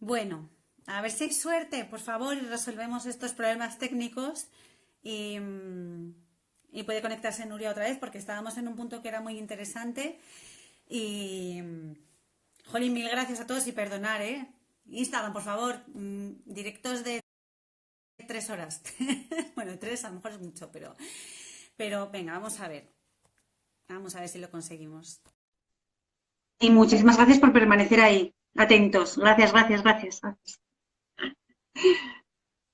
Bueno, a ver si hay suerte, por favor, y resolvemos estos problemas técnicos y, y puede conectarse Nuria otra vez porque estábamos en un punto que era muy interesante y, jolín, mil gracias a todos y perdonar, ¿eh? Instagram, por favor, directos de 3 horas. Bueno, tres a lo mejor es mucho, pero venga, vamos a ver si lo conseguimos. Y muchísimas gracias por permanecer ahí, atentos. Gracias, gracias, gracias. Gracias.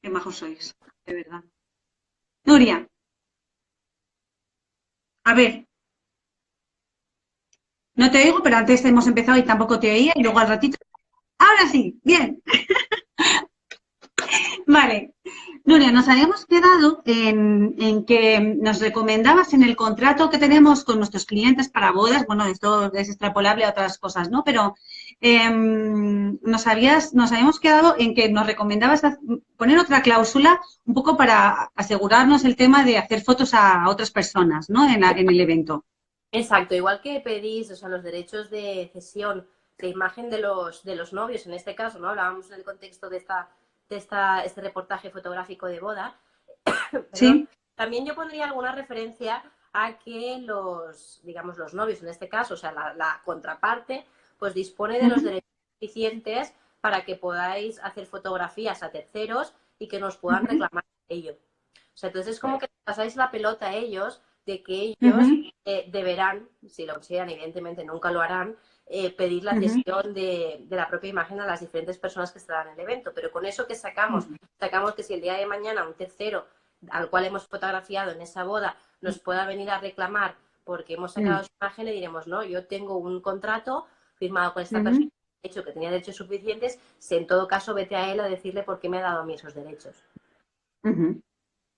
Qué majos sois, de verdad. Nuria, a ver, no te oigo, pero antes hemos empezado y tampoco te oía y luego al ratito. Ahora sí, bien. Vale. Nuria, nos habíamos quedado en que nos recomendabas en el contrato que tenemos con nuestros clientes para bodas, bueno, esto es extrapolable a otras cosas, ¿no? Pero nos habíamos quedado en que nos recomendabas poner otra cláusula un poco para asegurarnos el tema de hacer fotos a otras personas, ¿no? En el evento. Exacto, igual que pedís, o sea, los derechos de cesión de imagen de los novios, en este caso, ¿no? Hablábamos en el contexto este reportaje fotográfico de boda, perdón. ¿Sí? También yo pondría alguna referencia a que digamos, los novios, en este caso, o sea, la contraparte, pues dispone de los Ujú, derechos suficientes para que podáis hacer fotografías a terceros y que nos puedan ujú, reclamar ello. O sea, entonces es como que pasáis la pelota a ellos de que ellos ujú, deberán, si lo consideran, evidentemente nunca lo harán, pedir la ujú, cesión de la propia imagen a las diferentes personas que estarán en el evento. Pero con eso que sacamos, ujú, sacamos que si el día de mañana un tercero al cual hemos fotografiado en esa boda nos pueda venir a reclamar porque hemos ujú, sacado su imagen, le diremos, no, yo tengo un contrato firmado con esta persona, ujú, hecho que tenía derechos suficientes, si en todo caso vete a él a decirle por qué me ha dado a mí esos derechos. ujú.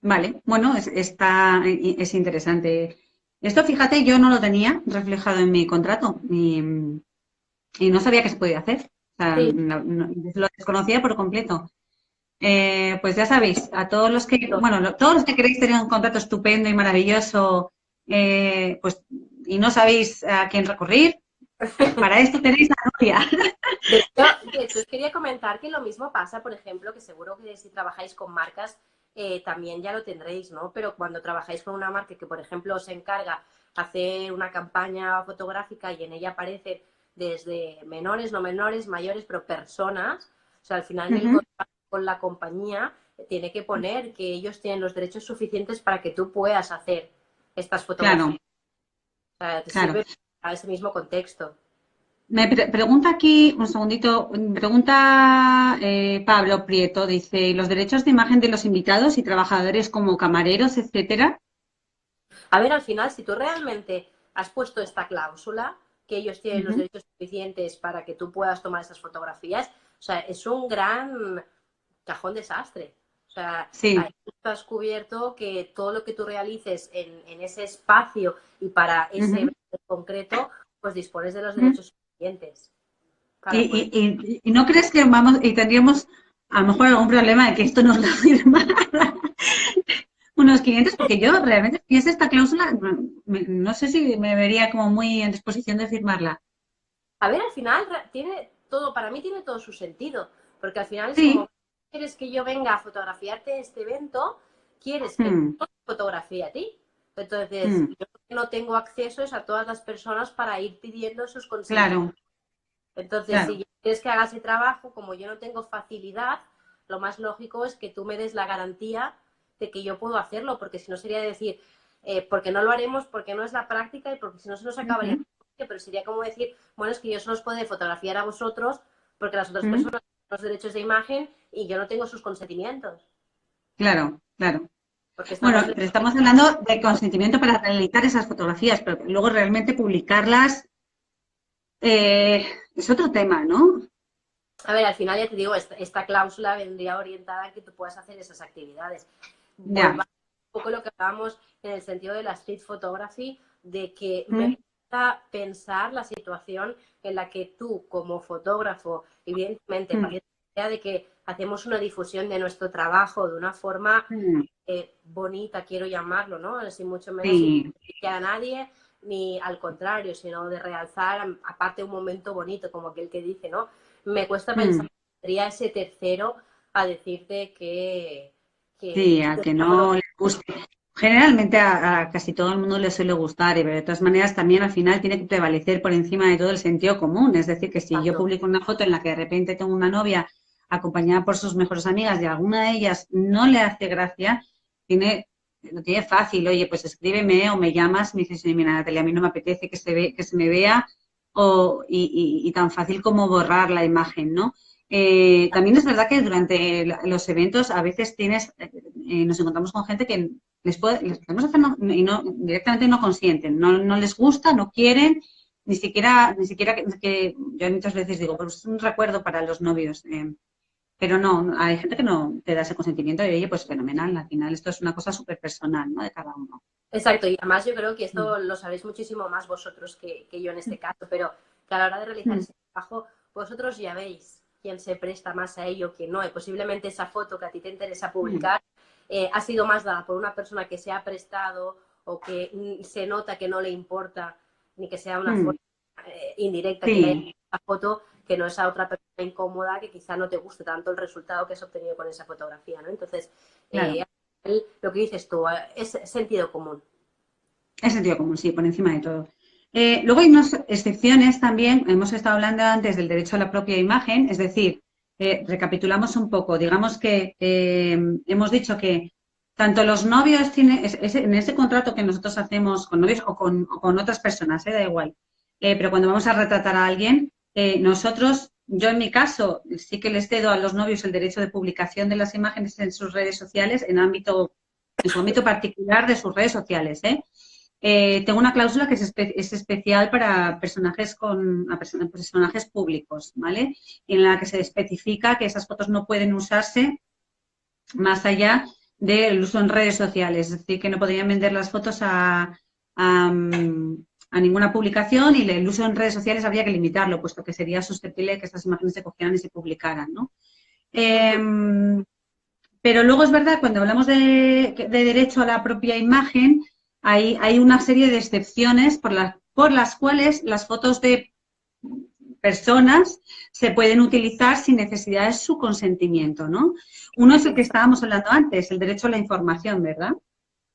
Vale, bueno, es interesante. Esto, fíjate, yo no lo tenía reflejado en mi contrato y no sabía que se podía hacer. O sea, Sí, lo desconocía por completo. Pues ya sabéis, a todos los que, bueno, todos los que queréis tener un contrato estupendo y maravilloso, pues, y no sabéis a quién recurrir, para esto tenéis a Nuria. de hecho, os quería comentar que lo mismo pasa, por ejemplo, que seguro que si trabajáis con marcas también ya lo tendréis, ¿no? Pero cuando trabajáis con una marca que, por ejemplo, os encarga hacer una campaña fotográfica y en ella aparece desde menores, no menores, mayores, pero personas, o sea, al final en el Ujú, contrato con la compañía tiene que poner que ellos tienen los derechos suficientes para que tú puedas hacer estas claro, fotografías. O sea, te claro. sirve para ese mismo contexto. Pregunta aquí, un segundito, pregunta Pablo Prieto, dice, ¿y los derechos de imagen de los invitados y trabajadores como camareros, etcétera? A ver, al final, si tú realmente has puesto esta cláusula, que ellos tienen los Ujú. derechos suficientes para que tú puedas tomar esas fotografías, o sea, es un gran cajón desastre. O sea, ahí Sí. tú has cubierto que todo lo que tú realices en ese espacio y para ese Ujú, evento en concreto, pues dispones de los ujú. derechos suficientes ¿Y, para poder. y no crees que vamos y tendríamos a lo mejor algún problema de que esto nos lo firmara unos clientes? Porque yo realmente, si es esta cláusula, no sé si me vería como muy en disposición de firmarla. A ver, al final tiene todo, para mí tiene todo su sentido, porque al final es Sí. como, quieres que yo venga a fotografiarte este evento, quieres que Mm, yo te fotografíe a ti. Entonces, mm, yo no tengo acceso a todas las personas para ir pidiendo sus consentimientos. claro, Entonces, claro. si quieres que haga ese trabajo, como yo no tengo facilidad, lo más lógico es que tú me des la garantía de que yo puedo hacerlo, porque si no sería decir, porque no lo haremos, porque no es la práctica y porque si no se nos acabaría. Ujú, Pero sería como decir, bueno, es que yo solo os puedo fotografiar a vosotros porque las otras mm, personas tienen los derechos de imagen y yo no tengo sus consentimientos, claro, claro. porque Bueno, estamos. pero estamos hablando de consentimiento para realizar esas fotografías, pero luego realmente publicarlas es otro tema, ¿no? A ver, al final ya te digo, esta cláusula vendría orientada a que tú puedas hacer esas actividades. Ya. Volvamos un poco a lo que hablábamos en el sentido de la street photography, de que me Mm, gusta pensar la situación en la que tú, como fotógrafo, evidentemente, mm, partiendo de la idea de que hacemos una difusión de nuestro trabajo de una forma mm. bonita, quiero llamarlo, ¿no? Sin mucho menos sin Sí. a nadie, ni al contrario, sino de realzar, aparte, un momento bonito, como aquel que dice, ¿no? Me cuesta pensar Mm, sería ese tercero a decirte Sí, a que no le guste. Generalmente a casi todo el mundo le suele gustar, pero de todas maneras también al final tiene que prevalecer por encima de todo el sentido común. Es decir, que si yo publico una foto en la que de repente tengo una novia acompañada por sus mejores amigas y alguna de ellas no le hace gracia, lo tiene fácil. Oye, pues escríbeme o me llamas, me dices, mira, Natalia, a mí no me apetece que se me vea y tan fácil como borrar la imagen, ¿no? También es verdad que durante los eventos a veces nos encontramos con gente que les podemos hacer y no, directamente no consienten, no les gusta, no quieren, ni siquiera que yo muchas veces digo, pues es un recuerdo para los novios, pero no, hay gente que no te da ese consentimiento y oye, pues fenomenal, al final esto es una cosa súper personal, ¿no? De cada uno. Exacto, y además yo creo que esto lo sabéis muchísimo más vosotros que yo en este caso, pero que a la hora de realizar ese trabajo, vosotros ya veis quién se presta más a ello, quién no, y posiblemente esa foto que a ti te interesa publicar ha sido más dada por una persona que se ha prestado o que se nota que no le importa, ni que sea una forma indirecta que le haya hecho la foto, que no es a otra persona incómoda que quizá no te guste tanto el resultado que has obtenido con esa fotografía, ¿no? Entonces, Claro. lo que dices tú, es sentido común. Es sentido común, sí, por encima de todo. Luego hay unas excepciones también. Hemos estado hablando antes del derecho a la propia imagen, es decir, recapitulamos un poco. Digamos que hemos dicho que tanto los novios tienen, en ese contrato que nosotros hacemos con novios o con otras personas, da igual, pero cuando vamos a retratar a alguien, yo en mi caso, sí que les cedo a los novios el derecho de publicación de las imágenes en sus redes sociales, en su ámbito particular de sus redes sociales, tengo una cláusula que es especial para personajes personajes públicos, ¿vale? En la que se especifica que esas fotos no pueden usarse más allá del uso en redes sociales, es decir, que no podrían vender las fotos a ninguna publicación y el uso en redes sociales habría que limitarlo, puesto que sería susceptible de que estas imágenes se cogieran y se publicaran, ¿no? Pero luego es verdad, cuando hablamos de derecho a la propia imagen, hay una serie de excepciones por las cuales las fotos de personas se pueden utilizar sin necesidad de su consentimiento, ¿no? Uno es el que estábamos hablando antes, el derecho a la información, ¿verdad?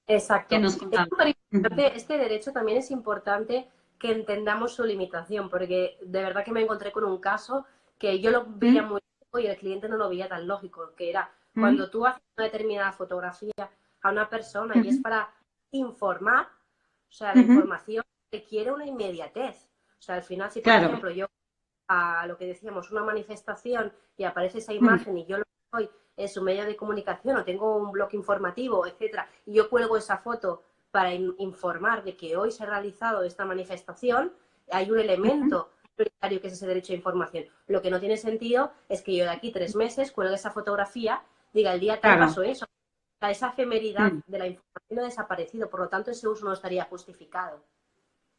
Exacto. Que nos Es contaba. súper importante, este derecho también es importante que entendamos su limitación, porque de verdad que me encontré con un caso que yo lo veía muy lógico y el cliente no lo veía tan lógico, que era cuando tú haces una determinada fotografía a una persona y es para informar, o sea, la información requiere una inmediatez. O sea, al final, si por ejemplo yo a lo que decíamos, una manifestación y aparece esa imagen y yo lo doy en su medio de comunicación o tengo un blog informativo, etcétera, y yo cuelgo esa foto para informar de que hoy se ha realizado esta manifestación, hay un elemento prioritario que es ese derecho de información. Lo que no tiene sentido es que yo de aquí 3 meses cuelgue esa fotografía, diga el día tal pasó eso. O sea, esa efemeridad de la información ha desaparecido, por lo tanto ese uso no estaría justificado.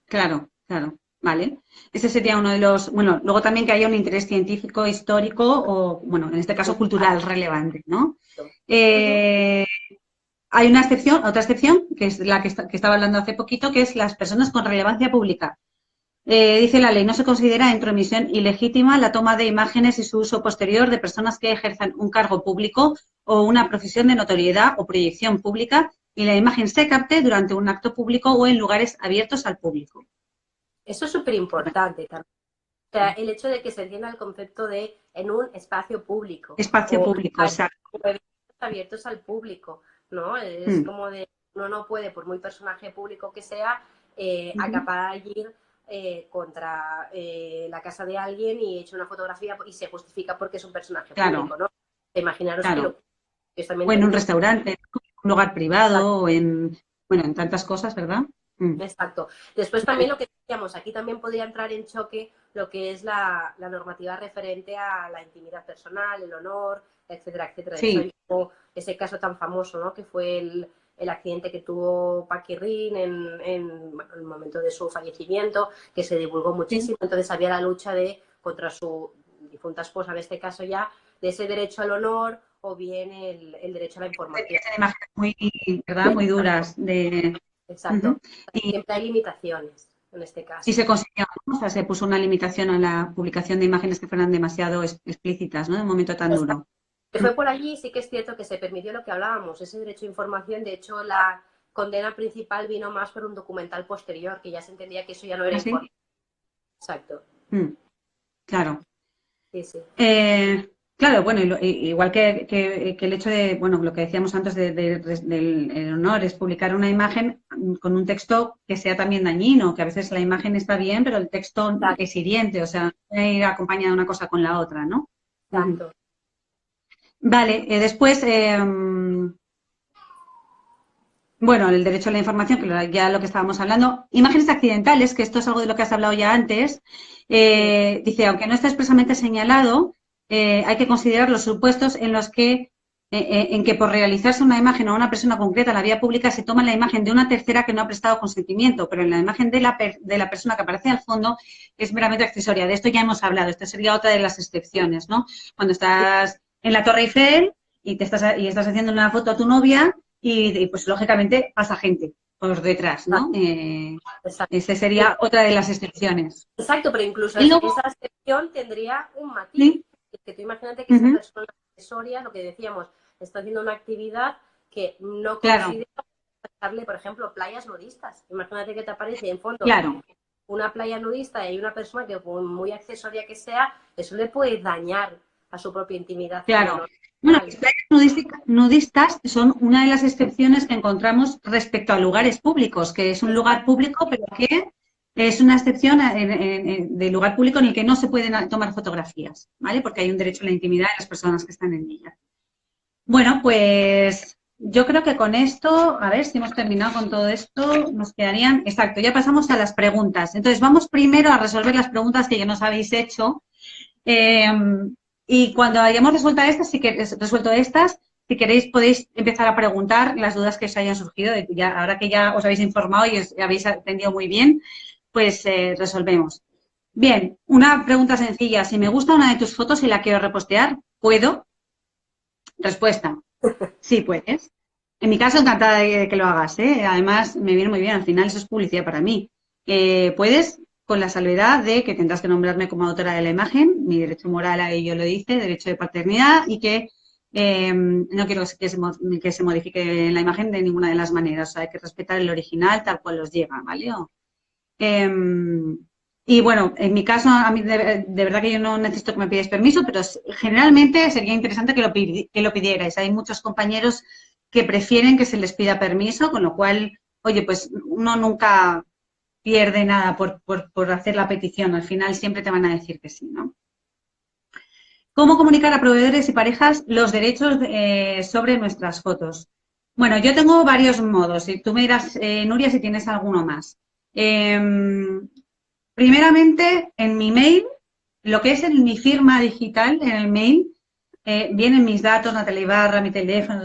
Claro, claro. Vale. Ese sería uno de los, bueno, luego también que haya un interés científico, histórico o, bueno, en este caso cultural relevante, ¿no? Hay una excepción, otra excepción, que es la que estaba hablando hace poquito, que es las personas con relevancia pública. Dice la ley, no se considera intromisión ilegítima la toma de imágenes y su uso posterior de personas que ejerzan un cargo público o una profesión de notoriedad o proyección pública y la imagen se capte durante un acto público o en lugares abiertos al público. Eso es súper importante también. O sea, el hecho de que se entienda el concepto de en un espacio público. Espacio público, exacto. O eventos abiertos al público, ¿no? Es como de, uno no puede, por muy personaje público que sea, acaparar allí contra la casa de alguien y hecho una fotografía y se justifica porque es un personaje público, ¿no? Imaginaros que lo... O en un restaurante, en un lugar privado, o en tantas cosas, ¿verdad? Exacto. Después también lo que decíamos, aquí también podría entrar en choque lo que es la normativa referente a la intimidad personal, el honor, etcétera, etcétera. Sí. Ese caso tan famoso, ¿no? Que fue el accidente que tuvo Paquirrín en el momento de su fallecimiento, que se divulgó muchísimo. Sí. Entonces había la lucha contra su difunta esposa, en este caso ya, de ese derecho al honor o bien el derecho a la información. Imágenes muy duras de... Exacto. Y siempre hay limitaciones. en este caso. Y se consiguió, ¿no? O sea, se puso una limitación a la publicación de imágenes que fueran demasiado explícitas, ¿no? En un momento tan duro. Que fue por allí, sí que es cierto que se permitió lo que hablábamos, ese derecho a información. De hecho, la condena principal vino más por un documental posterior, que ya se entendía que eso ya no era ¿Así? información. Exacto. Claro. Sí, sí. Claro, bueno, igual que el hecho de, bueno, lo que decíamos antes del honor es publicar una imagen con un texto que sea también dañino, que a veces la imagen está bien, pero el texto Exacto. es hiriente, o sea, puede ir acompañada una cosa con la otra, ¿no? Exacto. Vale, después, bueno, el derecho a la información, que ya lo que estábamos hablando. Imágenes accidentales, que esto es algo de lo que has hablado ya antes. Dice, aunque no está expresamente señalado, hay que considerar los supuestos en que por realizarse una imagen a una persona concreta en la vía pública se toma la imagen de una tercera que no ha prestado consentimiento, pero en la imagen de la persona que aparece al fondo es meramente accesoria. De esto ya hemos hablado. Esta sería otra de las excepciones, ¿no? Cuando estás en la Torre Eiffel y estás haciendo una foto a tu novia y pues lógicamente pasa gente por detrás, ¿no? Exacto. Esa sería otra de las excepciones. Exacto, pero incluso Y luego, esa excepción tendría un matiz. ¿sí? Que tú imagínate que esa persona accesoria, lo que decíamos, está haciendo una actividad que no considera darle, por ejemplo, playas nudistas. Imagínate que te aparece en fondo una playa nudista y una persona que por muy accesoria que sea, eso le puede dañar a su propia intimidad. Claro. Bueno, las playas nudistas son una de las excepciones que encontramos respecto a lugares públicos, que es un lugar público, pero que es una excepción de lugar público en el que no se pueden tomar fotografías, ¿vale? Porque hay un derecho a la intimidad de las personas que están en ella. Bueno, pues yo creo que con esto, a ver si hemos terminado con todo esto, nos quedarían, exacto, ya pasamos a las preguntas. Entonces, vamos primero a resolver las preguntas que ya nos habéis hecho. Y cuando hayamos resuelto estas, si queréis podéis empezar a preguntar las dudas que os hayan surgido. Ahora que ya os habéis informado y os habéis atendido muy bien, pues resolvemos. Bien, una pregunta sencilla. Si me gusta una de tus fotos y la quiero repostear, ¿puedo? Respuesta. Sí, puedes. En mi caso, encantada de que lo hagas, ¿eh? Además, me viene muy bien. Al final, eso es publicidad para mí. Puedes, con la salvedad de que tendrás que nombrarme como autora de la imagen, mi derecho moral a ello lo dice, derecho de paternidad, y que no quiero que se modifique la imagen de ninguna de las maneras. O sea, hay que respetar el original tal cual os llega, ¿vale? Y bueno, en mi caso, a mí de verdad que yo no necesito que me pidáis permiso, pero generalmente sería interesante que lo pidierais. Hay muchos compañeros que prefieren que se les pida permiso, con lo cual, oye, pues uno nunca pierde nada por hacer la petición. Al final siempre te van a decir que sí, ¿no? ¿Cómo comunicar a proveedores y parejas los derechos sobre nuestras fotos? Bueno, yo tengo varios modos. Y tú me dirás, Nuria, si tienes alguno más. Primeramente, en mi mail, lo que es en mi firma digital, en el mail, vienen mis datos, Natalia Ibarra, mi teléfono,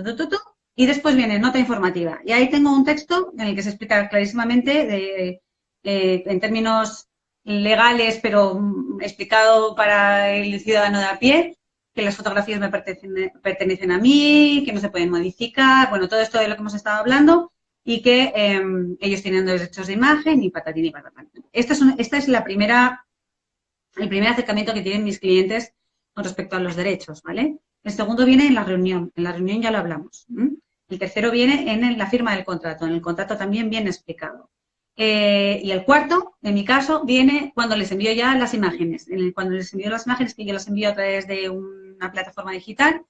y después viene nota informativa. Y ahí tengo un texto en el que se explica clarísimamente en términos legales, pero explicado para el ciudadano de a pie, que las fotografías me pertenecen a mí, que no se pueden modificar, bueno, todo esto de lo que hemos estado hablando, y que ellos tienen derechos de imagen y patatín y patatán. Esta es el primer acercamiento que tienen mis clientes con respecto a los derechos, ¿vale? El segundo viene en la reunión ya lo hablamos. El tercero viene en la firma del contrato, en el contrato también viene explicado. Y el cuarto, en mi caso, viene cuando les envío ya las imágenes. Cuando les envío las imágenes, que yo las envío a través de una plataforma digital,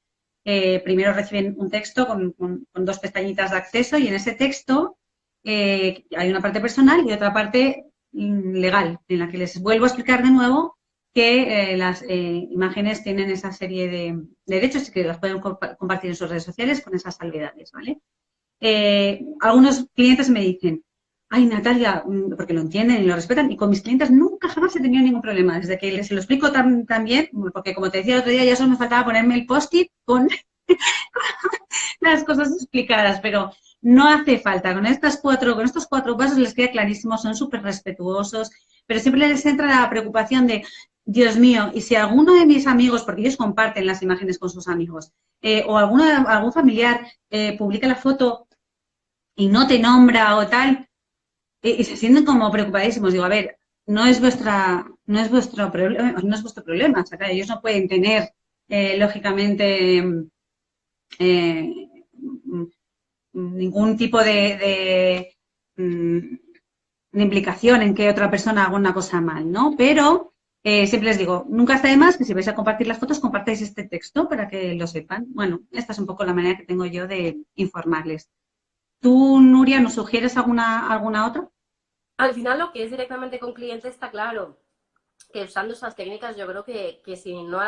primero reciben un texto con dos pestañitas de acceso y en ese texto hay una parte personal y otra parte legal, en la que les vuelvo a explicar de nuevo que las imágenes tienen esa serie de derechos y que las pueden compartir en sus redes sociales con esas salvedades, ¿vale? Algunos clientes me dicen, ay, Natalia, porque lo entienden y lo respetan, y con mis clientes nunca jamás he tenido ningún problema. Desde que les lo explico tan bien, porque como te decía el otro día, ya solo me faltaba ponerme el post-it con las cosas explicadas, pero no hace falta. Con estos cuatro pasos les queda clarísimo, son súper respetuosos, pero siempre les entra la preocupación de, Dios mío, y si alguno de mis amigos, porque ellos comparten las imágenes con sus amigos, o algún familiar publica la foto y no te nombra o tal, y se sienten como preocupadísimos. Digo, a ver, no es vuestro problema, no es vuestro problema. O sea, claro, ellos no pueden tener, lógicamente, eh, ningún tipo de implicación en que otra persona haga una cosa mal, ¿no? Pero siempre les digo, nunca está de más que si vais a compartir las fotos, compartáis este texto para que lo sepan. Bueno, esta es un poco la manera que tengo yo de informarles. ¿Tú, Nuria, nos sugieres alguna otra? Al final lo que es directamente con cliente está claro que usando esas técnicas yo creo que si no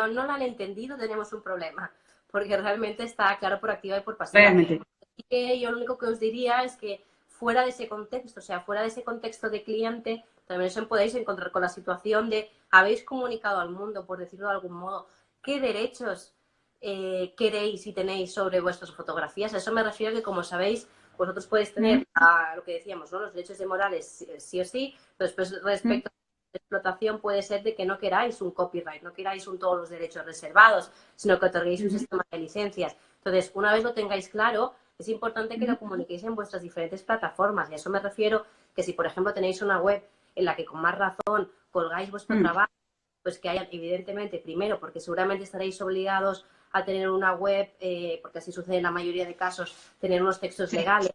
lo han entendido tenemos un problema, porque realmente está claro por activa y por pasiva. Realmente. Así que yo lo único que os diría es que fuera de ese contexto, o sea, fuera de ese contexto de cliente, también os podéis encontrar con la situación de habéis comunicado al mundo, por decirlo de algún modo, qué derechos queréis y tenéis sobre vuestras fotografías. A eso me refiero que, como sabéis, vosotros podéis tener lo que decíamos, ¿no? Los derechos de morales sí o sí, pero después respecto a explotación puede ser de que no queráis un copyright, no queráis todos los derechos reservados, sino que otorguéis un sistema de licencias. Entonces, una vez lo tengáis claro, es importante que lo comuniquéis en vuestras diferentes plataformas. Y a eso me refiero que si, por ejemplo, tenéis una web en la que con más razón colgáis vuestro trabajo, pues que hayan, evidentemente, primero, porque seguramente estaréis obligados a tener una web, porque así sucede en la mayoría de casos, tener unos textos legales,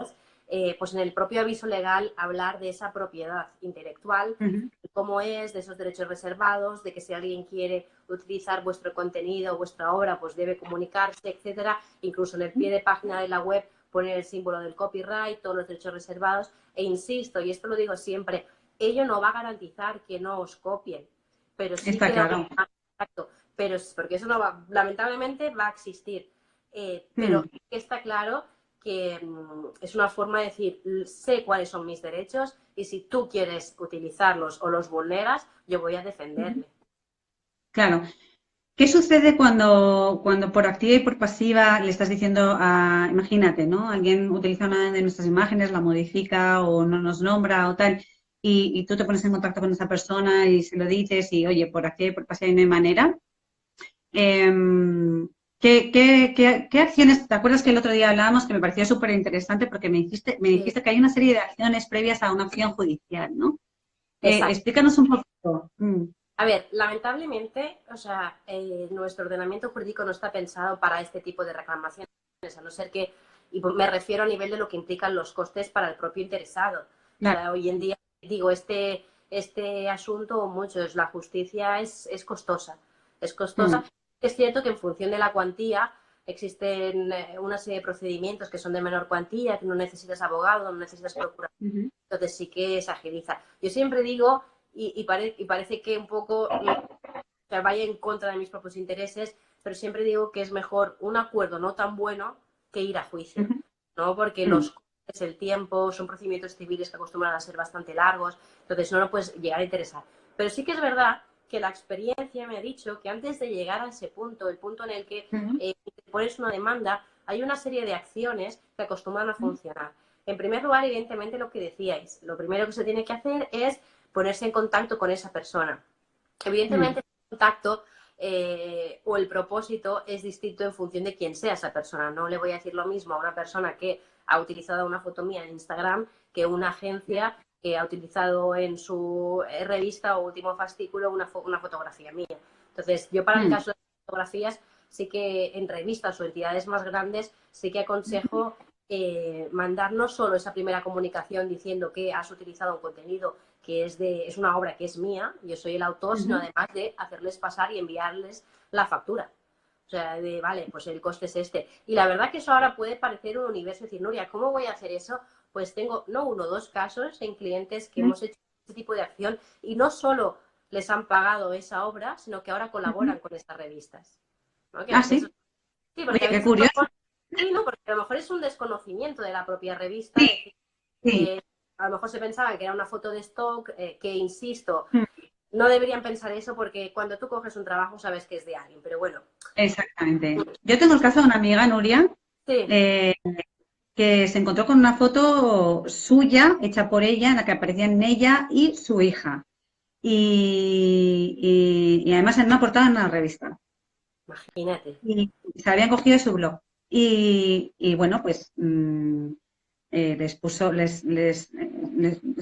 pues en el propio aviso legal hablar de esa propiedad intelectual, de cómo es, de esos derechos reservados, de que si alguien quiere utilizar vuestro contenido o vuestra obra, pues debe comunicarse, etcétera. Incluso en el pie de página de la web poner el símbolo del copyright, todos los derechos reservados. E insisto, y esto lo digo siempre, ello no va a garantizar que no os copien, pero sí Está que claro. exacto, pero porque eso no va, lamentablemente va a existir, pero está claro que es una forma de decir, sé cuáles son mis derechos y si tú quieres utilizarlos o los vulneras, yo voy a defenderme. Claro. ¿Qué sucede cuando por activa y por pasiva le estás diciendo a, imagínate, ¿no? Alguien utiliza una de nuestras imágenes, la modifica o no nos nombra o tal, y tú te pones en contacto con esa persona y se lo dices y, oye, por activa y por pasiva no hay manera. ¿Qué acciones? ¿Te acuerdas que el otro día hablábamos que me pareció súper interesante porque me dijiste que hay una serie de acciones previas a una acción judicial, ¿no? Explícanos un poquito. A ver, lamentablemente, o sea, nuestro ordenamiento jurídico no está pensado para este tipo de reclamaciones, a no ser que, y me refiero a nivel de lo que implican los costes para el propio interesado. Claro. O sea, hoy en día, digo, este asunto, muchos, la justicia es costosa. Es costosa. Es cierto que en función de la cuantía existen una serie de procedimientos que son de menor cuantía, que no necesitas abogado, no necesitas procurador. Entonces sí que se agiliza. Yo siempre digo, y parece que un poco vaya en contra de mis propios intereses, pero siempre digo que es mejor un acuerdo no tan bueno que ir a juicio, ¿no? Porque los costes, el tiempo, son procedimientos civiles que acostumbran a ser bastante largos, entonces no lo puedes llegar a interesar. Pero sí que es verdad que la experiencia me ha dicho que antes de llegar a ese punto, el punto en el que pones una demanda, hay una serie de acciones que acostumbran a funcionar. En primer lugar, evidentemente, lo que decíais, lo primero que se tiene que hacer es ponerse en contacto con esa persona. Evidentemente, el contacto o el propósito es distinto en función de quién sea esa persona. No le voy a decir lo mismo a una persona que ha utilizado una foto mía en Instagram que una agencia que ha utilizado en su revista o último fascículo una fotografía mía. Entonces, yo para el caso de fotografías, sí que en revistas o entidades más grandes, sí que aconsejo mandar no solo esa primera comunicación diciendo que has utilizado un contenido que es una obra que es mía, yo soy el autor, sino además de hacerles pasar y enviarles la factura. O sea, vale, pues el coste es este. Y la verdad que eso ahora puede parecer un universo, decir, Nuria, ¿cómo voy a hacer eso? Pues tengo, no uno, dos casos en clientes que hemos hecho este tipo de acción y no solo les han pagado esa obra, sino que ahora colaboran con estas revistas, ¿no? ¿Sí? Sí, porque Oye, qué curioso. Sí, ¿no? Porque a lo mejor es un desconocimiento de la propia revista. Sí. A lo mejor se pensaban que era una foto de stock, que insisto, no deberían pensar eso porque cuando tú coges un trabajo sabes que es de alguien, pero bueno. Exactamente. Yo tengo el caso de una amiga, Nuria, que se encontró con una foto suya, hecha por ella, en la que aparecían ella y su hija. Y además en una portada en una revista. Imagínate. Y se habían cogido de su blog. Y bueno, pues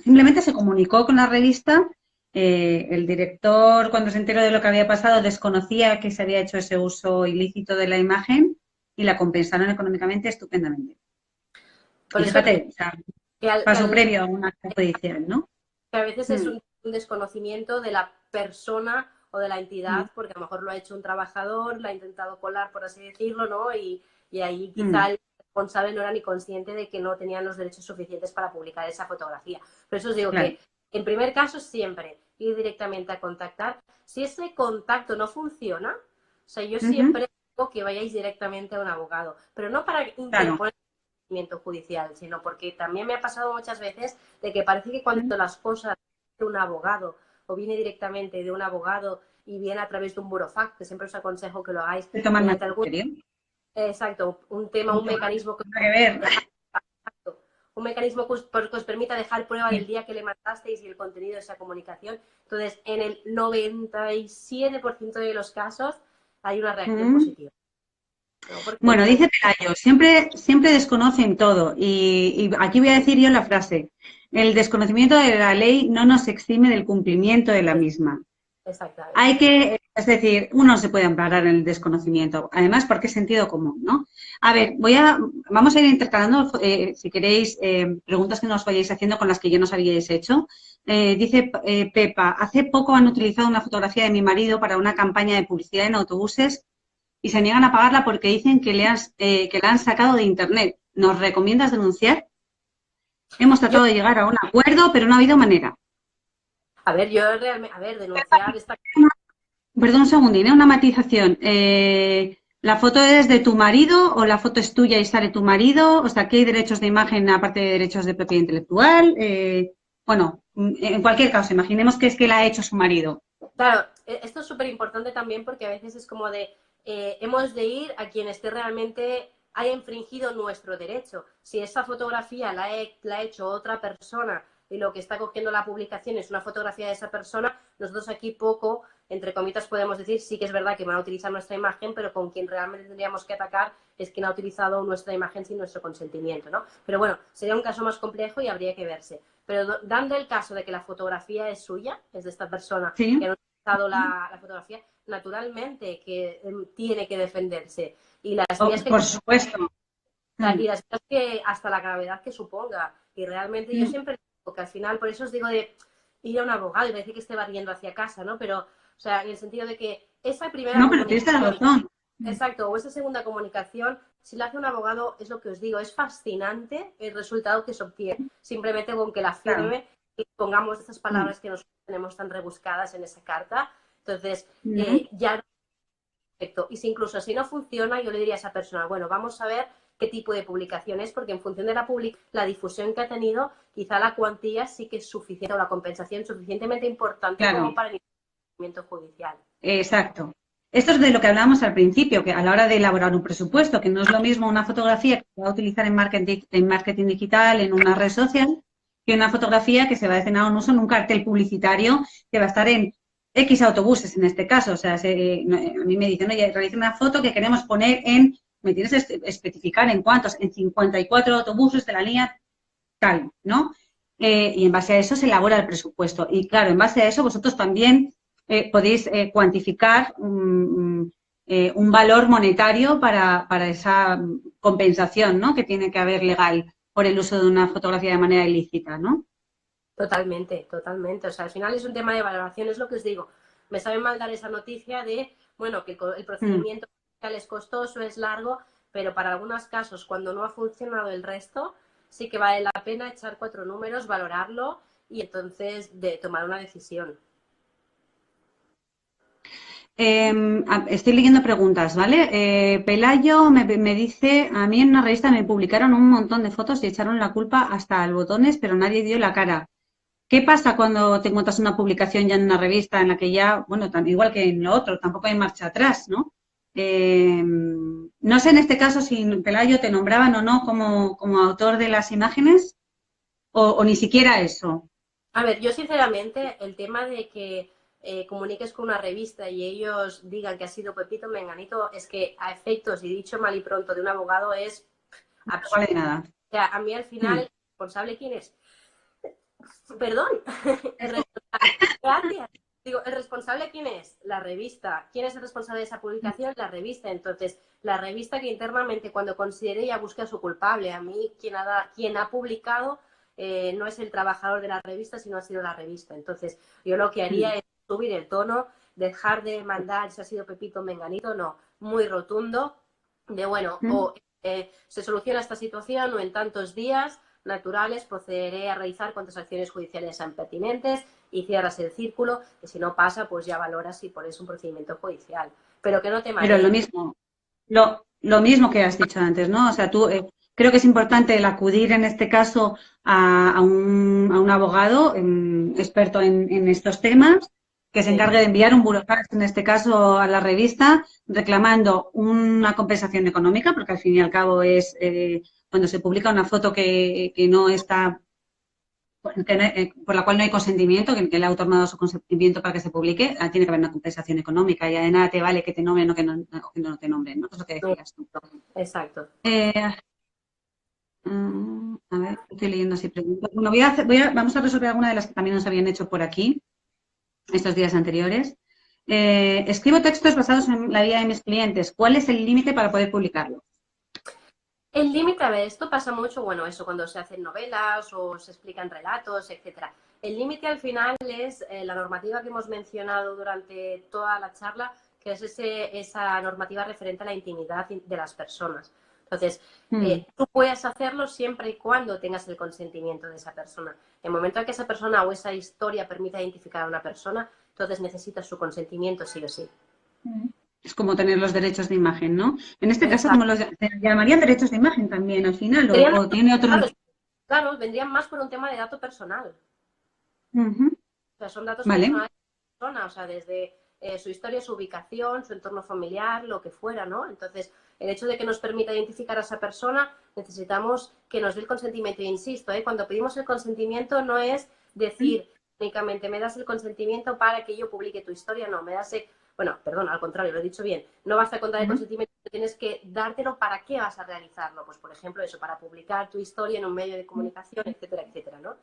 simplemente se comunicó con la revista. El director, cuando se enteró de lo que había pasado, desconocía que se había hecho ese uso ilícito de la imagen y la compensaron económicamente estupendamente. Por Y eso digo fíjate, o sea, que paso previo a un acto judicial, ¿no? que a veces es Mm, un desconocimiento de la persona o de la mm, entidad, porque a lo mejor lo ha hecho un trabajador, la ha intentado colar, por así decirlo, ¿no? Y ahí quizá mm. el responsable no era ni consciente de que no tenían los derechos suficientes para publicar esa fotografía. Por eso os digo Claro. que, en primer caso, siempre ir directamente a contactar. Si ese contacto no funciona, o sea, yo Ujú, siempre digo que vayáis directamente a un abogado, pero no para claro. interponer judicial, sino porque también me ha pasado muchas veces de que parece que cuando Mm. las cosas de un abogado o viene directamente de un abogado y viene a través de un burofax, que siempre os aconsejo que lo hagáis Se toman más mediante en algún, serio. exacto, un tema, un mecanismo que Nada que ver. dejar, un mecanismo que os permita dejar prueba del Sí. día que le mandasteis y el contenido de esa comunicación. Entonces, en el 97% de los casos hay una reacción Mm. positiva, ¿no? Porque Bueno, dice Pelayo, siempre desconocen todo. Y aquí voy a decir yo la frase. El desconocimiento de la ley no nos exime del cumplimiento de la misma. exactamente. Es decir, uno no se puede amparar en el desconocimiento. Además, porque es sentido común, ¿no? A ver, vamos a ir intercalando, si queréis, preguntas que nos vayáis haciendo con las que ya nos habíais hecho. Dice Pepa, hace poco han utilizado una fotografía de mi marido para una campaña de publicidad en autobuses y se niegan a pagarla porque dicen que la han sacado de internet. ¿Nos recomiendas denunciar? Hemos Yo, tratado de llegar a un acuerdo, pero no ha habido manera. a ver, yo realmente, a ver, denunciar esta. Perdón un segundín, una matización. ¿La foto es de tu marido o la foto es tuya y sale tu marido? O sea, ¿qué hay derechos de imagen aparte de derechos de propiedad intelectual? Bueno, en cualquier caso, imaginemos que es que la ha hecho su marido. Claro, esto es súper importante también porque a veces es como de, hemos de ir a quien esté realmente haya infringido nuestro derecho. Si esa fotografía la ha hecho otra persona y lo que está cogiendo la publicación es una fotografía de esa persona, nosotros aquí poco, entre comitas, podemos decir, sí que es verdad que van a utilizar nuestra imagen, pero con quien realmente tendríamos que atacar es quien ha utilizado nuestra imagen sin nuestro consentimiento, ¿no? Pero bueno, sería un caso más complejo y habría que verse. Pero dando el caso de que la fotografía es suya, es de esta persona que Sí. ha utilizado la fotografía, naturalmente que tiene que defenderse. Y las vías que Por supuesto. y Mm, las cosas que hasta la gravedad que suponga. Y realmente yo mm. siempre digo que al final, por eso os digo de ir a un abogado y decir que esté barriendo hacia casa, ¿no? Pero, o sea, en el sentido de que esa primera No, pero tienes la comunicación, razón. exacto, o esa segunda comunicación, si la hace un abogado, es lo que os digo, es fascinante el resultado que se obtiene, simplemente con que la Claro. firme y pongamos esas Mm, palabras que nosotros tenemos tan rebuscadas en esa carta. Entonces, mm. ya perfecto. Y si incluso si no funciona, yo le diría a esa persona, bueno, vamos a ver qué tipo de publicación es, porque en función de la difusión que ha tenido, quizá la cuantía sí que es suficiente o la compensación suficientemente importante como Claro. para el procedimiento judicial. Exacto. Esto es de lo que hablábamos al principio, que a la hora de elaborar un presupuesto, que no es lo mismo una fotografía que se va a utilizar en marketing digital, en una red social, que una fotografía que se va a destinar a un uso en un cartel publicitario que va a estar en X autobuses en este caso. O sea, a mí me dicen, oye, realiza una foto que queremos poner me tienes que especificar en cuántos, en 54 autobuses de la línea tal, ¿no? Y en base a eso se elabora el presupuesto. Y claro, en base a eso vosotros también podéis cuantificar un valor monetario para esa compensación, ¿no? Que tiene que haber legal por el uso de una fotografía de manera ilícita, ¿no? Totalmente, totalmente. O sea, al final es un tema de valoración, es lo que os digo. Me sabe mal dar esa noticia de, bueno, que el Mm. procedimiento judicial es costoso, es largo, pero para algunos casos, cuando no ha funcionado el resto, sí que vale la pena echar cuatro números, valorarlo y entonces de tomar una decisión. Estoy leyendo preguntas, ¿vale? Pelayo me dice, a mí en una revista me publicaron un montón de fotos y echaron la culpa hasta al botones, pero nadie dio la cara. ¿Qué pasa cuando te encuentras una publicación ya en una revista en la que ya, bueno, igual que en lo otro, tampoco hay marcha atrás, ¿no? No sé en este caso si Pelayo te nombraban o no como autor de las imágenes o ni siquiera eso. A ver, yo sinceramente, el tema de que comuniques con una revista y ellos digan que ha sido Pepito Menganito, es que a efectos, y dicho mal y pronto, de un abogado es No vale absurdo. de nada. O sea, a mí al final, ¿el responsable quién es? Perdón. Gracias. Digo, ¿el responsable quién es? La revista. ¿Quién es el responsable de esa publicación? La revista. Entonces, la revista que internamente, cuando considere, ya busque a su culpable. A mí, quien ha publicado no es el trabajador de la revista, sino ha sido la revista. Entonces, yo lo que haría es subir el tono, dejar de mandar si ha sido Pepito o Menganito, no, muy rotundo, de bueno, o se soluciona esta situación o en tantos días naturales procederé a realizar cuantas acciones judiciales sean pertinentes y cierras el círculo, que si no pasa, pues ya valoras si pones un procedimiento judicial. Pero que no te marees. Pero lo mismo, lo mismo que has dicho antes, ¿no? O sea, tú creo que es importante el acudir en este caso a un abogado experto en estos temas que se encargue de enviar un burofax, en este caso a la revista, reclamando una compensación económica, porque al fin y al cabo es cuando se publica una foto que no está, por la cual no hay consentimiento, que el autor no ha dado su consentimiento para que se publique, tiene que haber una compensación económica. Y de nada te vale que te nombren o que no te nombren, ¿no? Eso es lo que decías tú. Exacto. A ver, estoy leyendo así preguntas. Bueno, vamos a resolver alguna de las que también nos habían hecho por aquí estos días anteriores. Escribo textos basados en la vida de mis clientes. ¿Cuál es el límite para poder publicarlo? El límite, a ver, esto pasa mucho, bueno, eso cuando se hacen novelas o se explican relatos, etcétera. El límite al final es la normativa que hemos mencionado durante toda la charla, que es esa normativa referente a la intimidad de las personas. Entonces, tú puedes hacerlo siempre y cuando tengas el consentimiento de esa persona. En el momento en que esa persona o esa historia permita identificar a una persona, entonces necesitas su consentimiento sí o sí. Es como tener los derechos de imagen, ¿no? En este caso, ¿cómo los llamarían derechos de imagen también al final? ¿O tiene otro...? Claro, vendrían más por un tema de dato personal. O sea, son datos personales de la persona, o sea, desde su historia, su ubicación, su entorno familiar, lo que fuera, ¿no? Entonces, el hecho de que nos permita identificar a esa persona, necesitamos que nos dé el consentimiento. E insisto, cuando pedimos el consentimiento no es decir únicamente me das el consentimiento para que yo publique tu historia, no, me das bueno, perdón, al contrario, lo he dicho bien. No basta con dar el consentimiento, tienes que dártelo para qué vas a realizarlo. Pues, por ejemplo, eso, para publicar tu historia en un medio de comunicación, etcétera, etcétera, ¿no?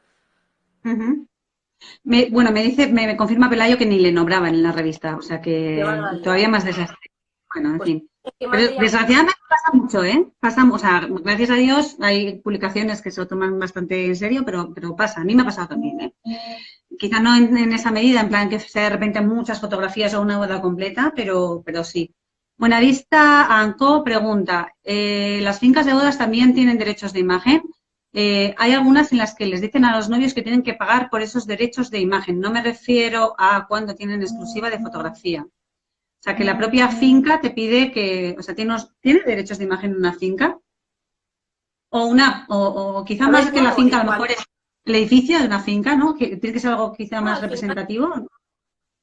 Me confirma Pelayo que ni le nombraban en la revista, o sea que todavía más desastre. Bueno, en fin. Pero desgraciadamente pasa mucho, ¿eh? O sea, gracias a Dios hay publicaciones que se lo toman bastante en serio, pero pasa. A mí me ha pasado también, ¿eh? Quizá no en esa medida, en plan que sea de repente muchas fotografías o una boda completa, pero sí. Buenavista Anco pregunta, ¿las fincas de bodas también tienen derechos de imagen? Hay algunas en las que les dicen a los novios que tienen que pagar por esos derechos de imagen. No me refiero a cuando tienen exclusiva de fotografía. O sea, que la propia finca te pide que, o sea, ¿tiene derechos de imagen en una finca? O quizá más que la finca, a lo mejor es el edificio de una finca, ¿no? Que tiene que ser algo quizá más representativo.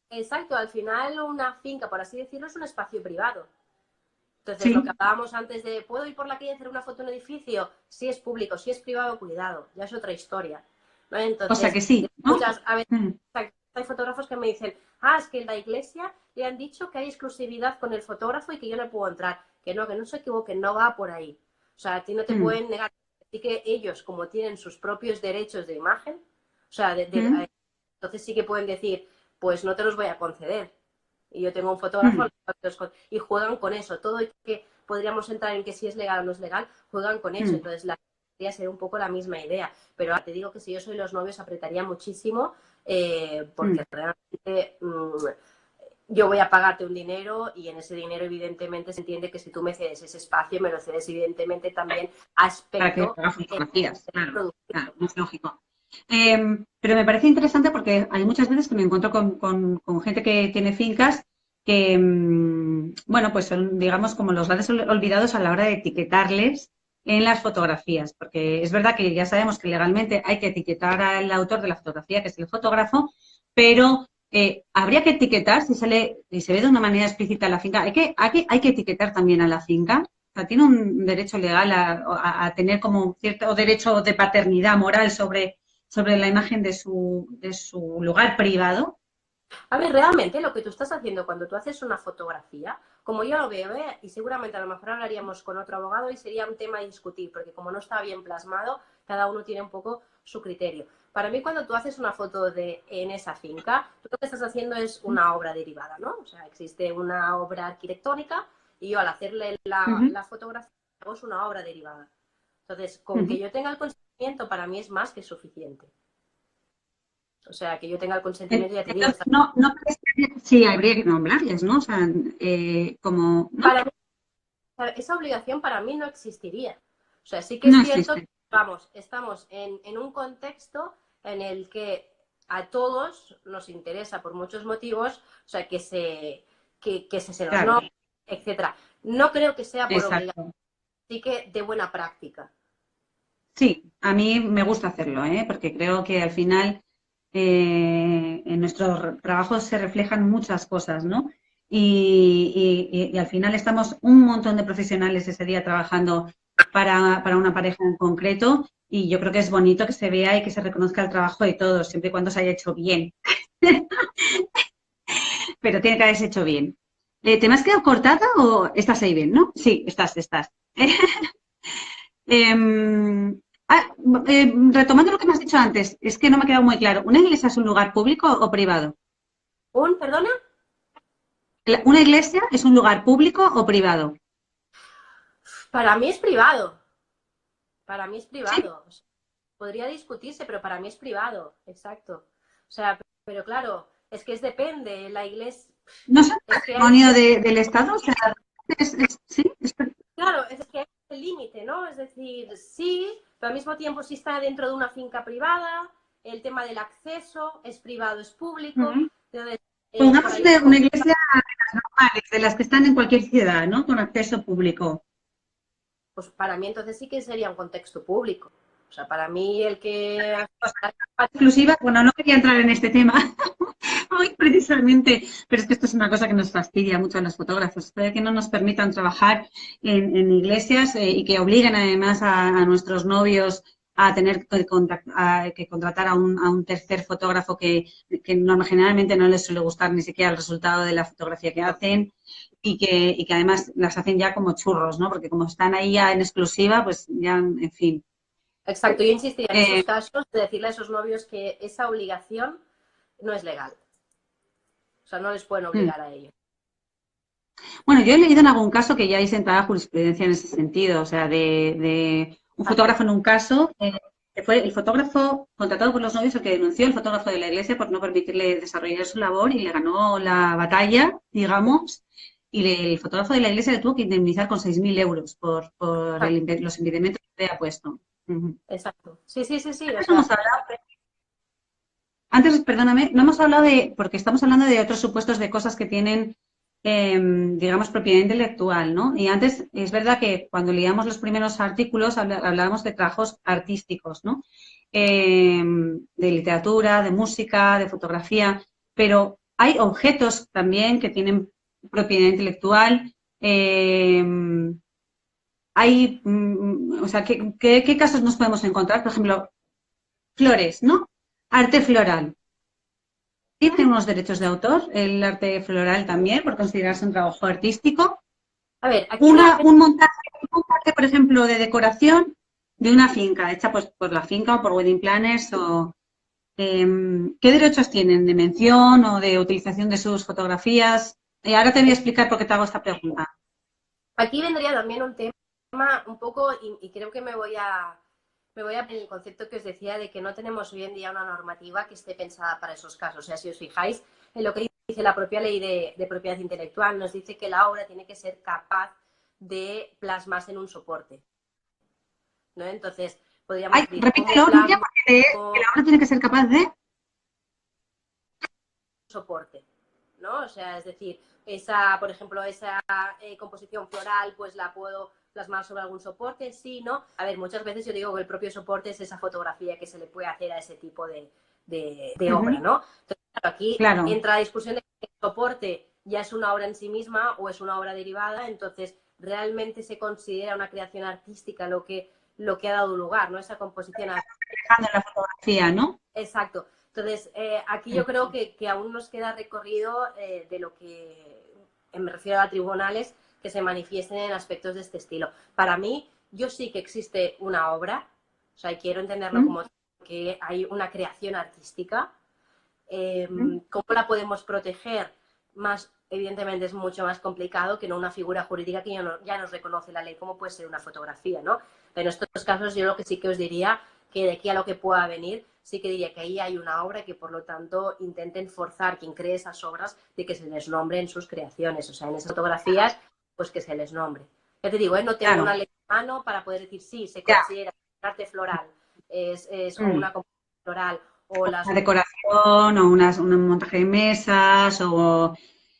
Exacto, al final una finca, por así decirlo, es un espacio privado. Entonces, lo que hablábamos antes de, ¿puedo ir por la calle y hacer una foto en un edificio? Si es público, si es privado, cuidado, ya es otra historia, ¿no? Entonces, o sea que sí, ¿no? A veces hay fotógrafos que me dicen, es que en la iglesia le han dicho que hay exclusividad con el fotógrafo y que yo no puedo entrar. Que no se equivoquen, no va por ahí. O sea, a ti no te pueden negar. Así que ellos, como tienen sus propios derechos de imagen, o sea, entonces sí que pueden decir, pues no te los voy a conceder. Y yo tengo un fotógrafo y juegan con eso. Todo que podríamos entrar en que si es legal o no es legal, juegan con eso. Entonces, la idea sería un poco la misma idea. Pero te digo que si yo soy los novios, apretaría muchísimo porque realmente yo voy a pagarte un dinero y en ese dinero, evidentemente, se entiende que si tú me cedes ese espacio, me lo cedes, evidentemente, también a aspecto... Para que fotografías, claro, es lógico. Pero me parece interesante porque hay muchas veces que me encuentro con gente que tiene fincas que, bueno, pues son, digamos, como los grandes olvidados a la hora de etiquetarles en las fotografías, porque es verdad que ya sabemos que legalmente hay que etiquetar al autor de la fotografía, que es el fotógrafo, pero habría que etiquetar, si se ve de una manera explícita la finca, hay que etiquetar también a la finca. O sea, tiene un derecho legal a tener como cierto derecho de paternidad moral sobre la imagen de su lugar privado. A ver, realmente lo que tú estás haciendo cuando tú haces una fotografía, como yo lo veo, y seguramente a lo mejor hablaríamos con otro abogado y sería un tema a discutir, porque como no está bien plasmado, cada uno tiene un poco su criterio. Para mí, cuando tú haces una foto en esa finca, tú lo que estás haciendo es una obra derivada, ¿no? O sea, existe una obra arquitectónica y yo al hacerle Ujú, la fotografía hago una obra derivada. Entonces, con que ujú. yo tenga el consentimiento para mí es más que suficiente. O sea, que yo tenga el consentimiento, ya te digo, Entonces, no crees que sí habría que nombrarles, ¿no? O sea, como, ¿no? para esa obligación para mí no existiría. O sea, sí que es No cierto que, existe. vamos, estamos en un contexto en el que a todos nos interesa por muchos motivos, o sea, que se nos Claro, nombre, etcétera. No creo que sea por obligación, exacto. sí que de buena práctica. Sí, a mí me gusta hacerlo, ¿eh? Porque creo que al final en nuestros trabajos se reflejan muchas cosas, ¿no? Y al final estamos un montón de profesionales ese día trabajando para una pareja en concreto y yo creo que es bonito que se vea y que se reconozca el trabajo de todos, siempre y cuando se haya hecho bien. Pero tiene que haberse hecho bien. ¿Te me has quedado cortada o estás ahí bien, no? Sí, estás. Em, retomando lo que me has dicho antes, es que no me ha quedado muy claro. ¿Una iglesia es un lugar público o privado? ¿Perdona? ¿Una iglesia es un lugar público o privado? Para mí es privado. Para mí es Sí. privado. O sea, podría discutirse, pero para mí es privado. Exacto. O sea, pero claro, es que depende. La iglesia, ¿No es un es que hay patrimonio del Estado? O sea, sí, claro, es que hay el límite, ¿no? Es decir, sí, pero al mismo tiempo sí está dentro de una finca privada, el tema del acceso es privado, es público, ujú. entonces, por Pongamos ahí es una complicado. iglesia normales, de las que están en cualquier ciudad, ¿no? Con acceso público. Pues para mí entonces sí que sería un contexto público. O sea, para mí el que... Exclusiva, bueno, no quería entrar en este tema hoy precisamente, pero es que esto es una cosa que nos fastidia mucho a los fotógrafos, que no nos permitan trabajar en iglesias y que obliguen además a nuestros novios a tener que contratar a un tercer fotógrafo que generalmente no les suele gustar ni siquiera el resultado de la fotografía que hacen y que además las hacen ya como churros, ¿no? Porque como están ahí ya en exclusiva, pues ya, en fin. Exacto, yo insistiría en Eh, esos casos de decirle a esos novios que esa obligación no es legal. O sea, no les pueden mm. obligar a ello. Bueno, yo he leído en algún caso que ya hay sentada jurisprudencia en ese sentido, o sea, de un Exacto. fotógrafo en un caso, que fue el fotógrafo contratado por los novios el que denunció al fotógrafo de la iglesia por no permitirle desarrollar su labor y le ganó la batalla, digamos, y el fotógrafo de la iglesia le tuvo que indemnizar con 6.000 euros por los impedimentos que había puesto. Ujú. Exacto. Sí, sí, sí, sí. O Antes no sea, hemos hablado, antes, perdóname, no hemos hablado porque estamos hablando de otros supuestos de cosas que tienen, digamos, propiedad intelectual, ¿no? Y antes es verdad que cuando leíamos los primeros artículos hablábamos de trabajos artísticos, ¿no? De literatura, de música, de fotografía, pero hay objetos también que tienen propiedad intelectual. O sea, ¿qué casos nos podemos encontrar? Por ejemplo, flores, ¿no? Arte floral. Tiene unos derechos de autor, el arte floral también, por considerarse un trabajo artístico. a ver, aquí realmente Un montaje, por ejemplo, de decoración de una finca, hecha pues por la finca o por wedding planners o ¿qué derechos tienen de mención o de utilización de sus fotografías? Ahora te voy a explicar por qué te hago esta pregunta. aquí vendría también un tema un poco, y creo que me voy a el concepto que os decía de que no tenemos hoy en día una normativa que esté pensada para esos casos. O sea, si os fijáis en lo que dice la propia ley de propiedad intelectual, nos dice que la obra tiene que ser capaz de plasmarse en un soporte, ¿no? Entonces, podríamos Ay, decir, ¿cómo repítelo, Nuria, plasma porque que la obra tiene que ser capaz de... soporte, ¿no? O sea, es decir, esa, por ejemplo, esa composición floral, pues la puedo plasmar sobre algún soporte, sí, ¿no? A ver, muchas veces yo digo que el propio soporte es esa fotografía que se le puede hacer a ese tipo de obra, Ujú, ¿no? Entonces, claro, aquí claro. entra la discusión de que el soporte ya es una obra en sí misma o es una obra derivada, entonces realmente se considera una creación artística lo que ha dado lugar, ¿no? Esa composición. Reflejando en la fotografía, ¿no? Exacto. Entonces, aquí yo creo que aún nos queda recorrido de lo que me refiero a tribunales que se manifiesten en aspectos de este estilo. Para mí, yo sí que existe una obra, o sea, quiero entenderlo como que hay una creación artística. ¿Cómo la podemos proteger? Más, evidentemente, es mucho más complicado que no una figura jurídica que ya nos reconoce la ley, como puede ser una fotografía, ¿no? En estos casos, yo lo que sí que os diría, que de aquí a lo que pueda venir, sí que diría que ahí hay una obra que, por lo tanto, intenten forzar quien cree esas obras de que se les nombre en sus creaciones, o sea, en esas fotografías, pues que se les nombre. Ya te digo, no tengo una ley en mano para poder decir sí, se considera arte floral, o una composición floral, o las... Una decoración o un montaje de mesas o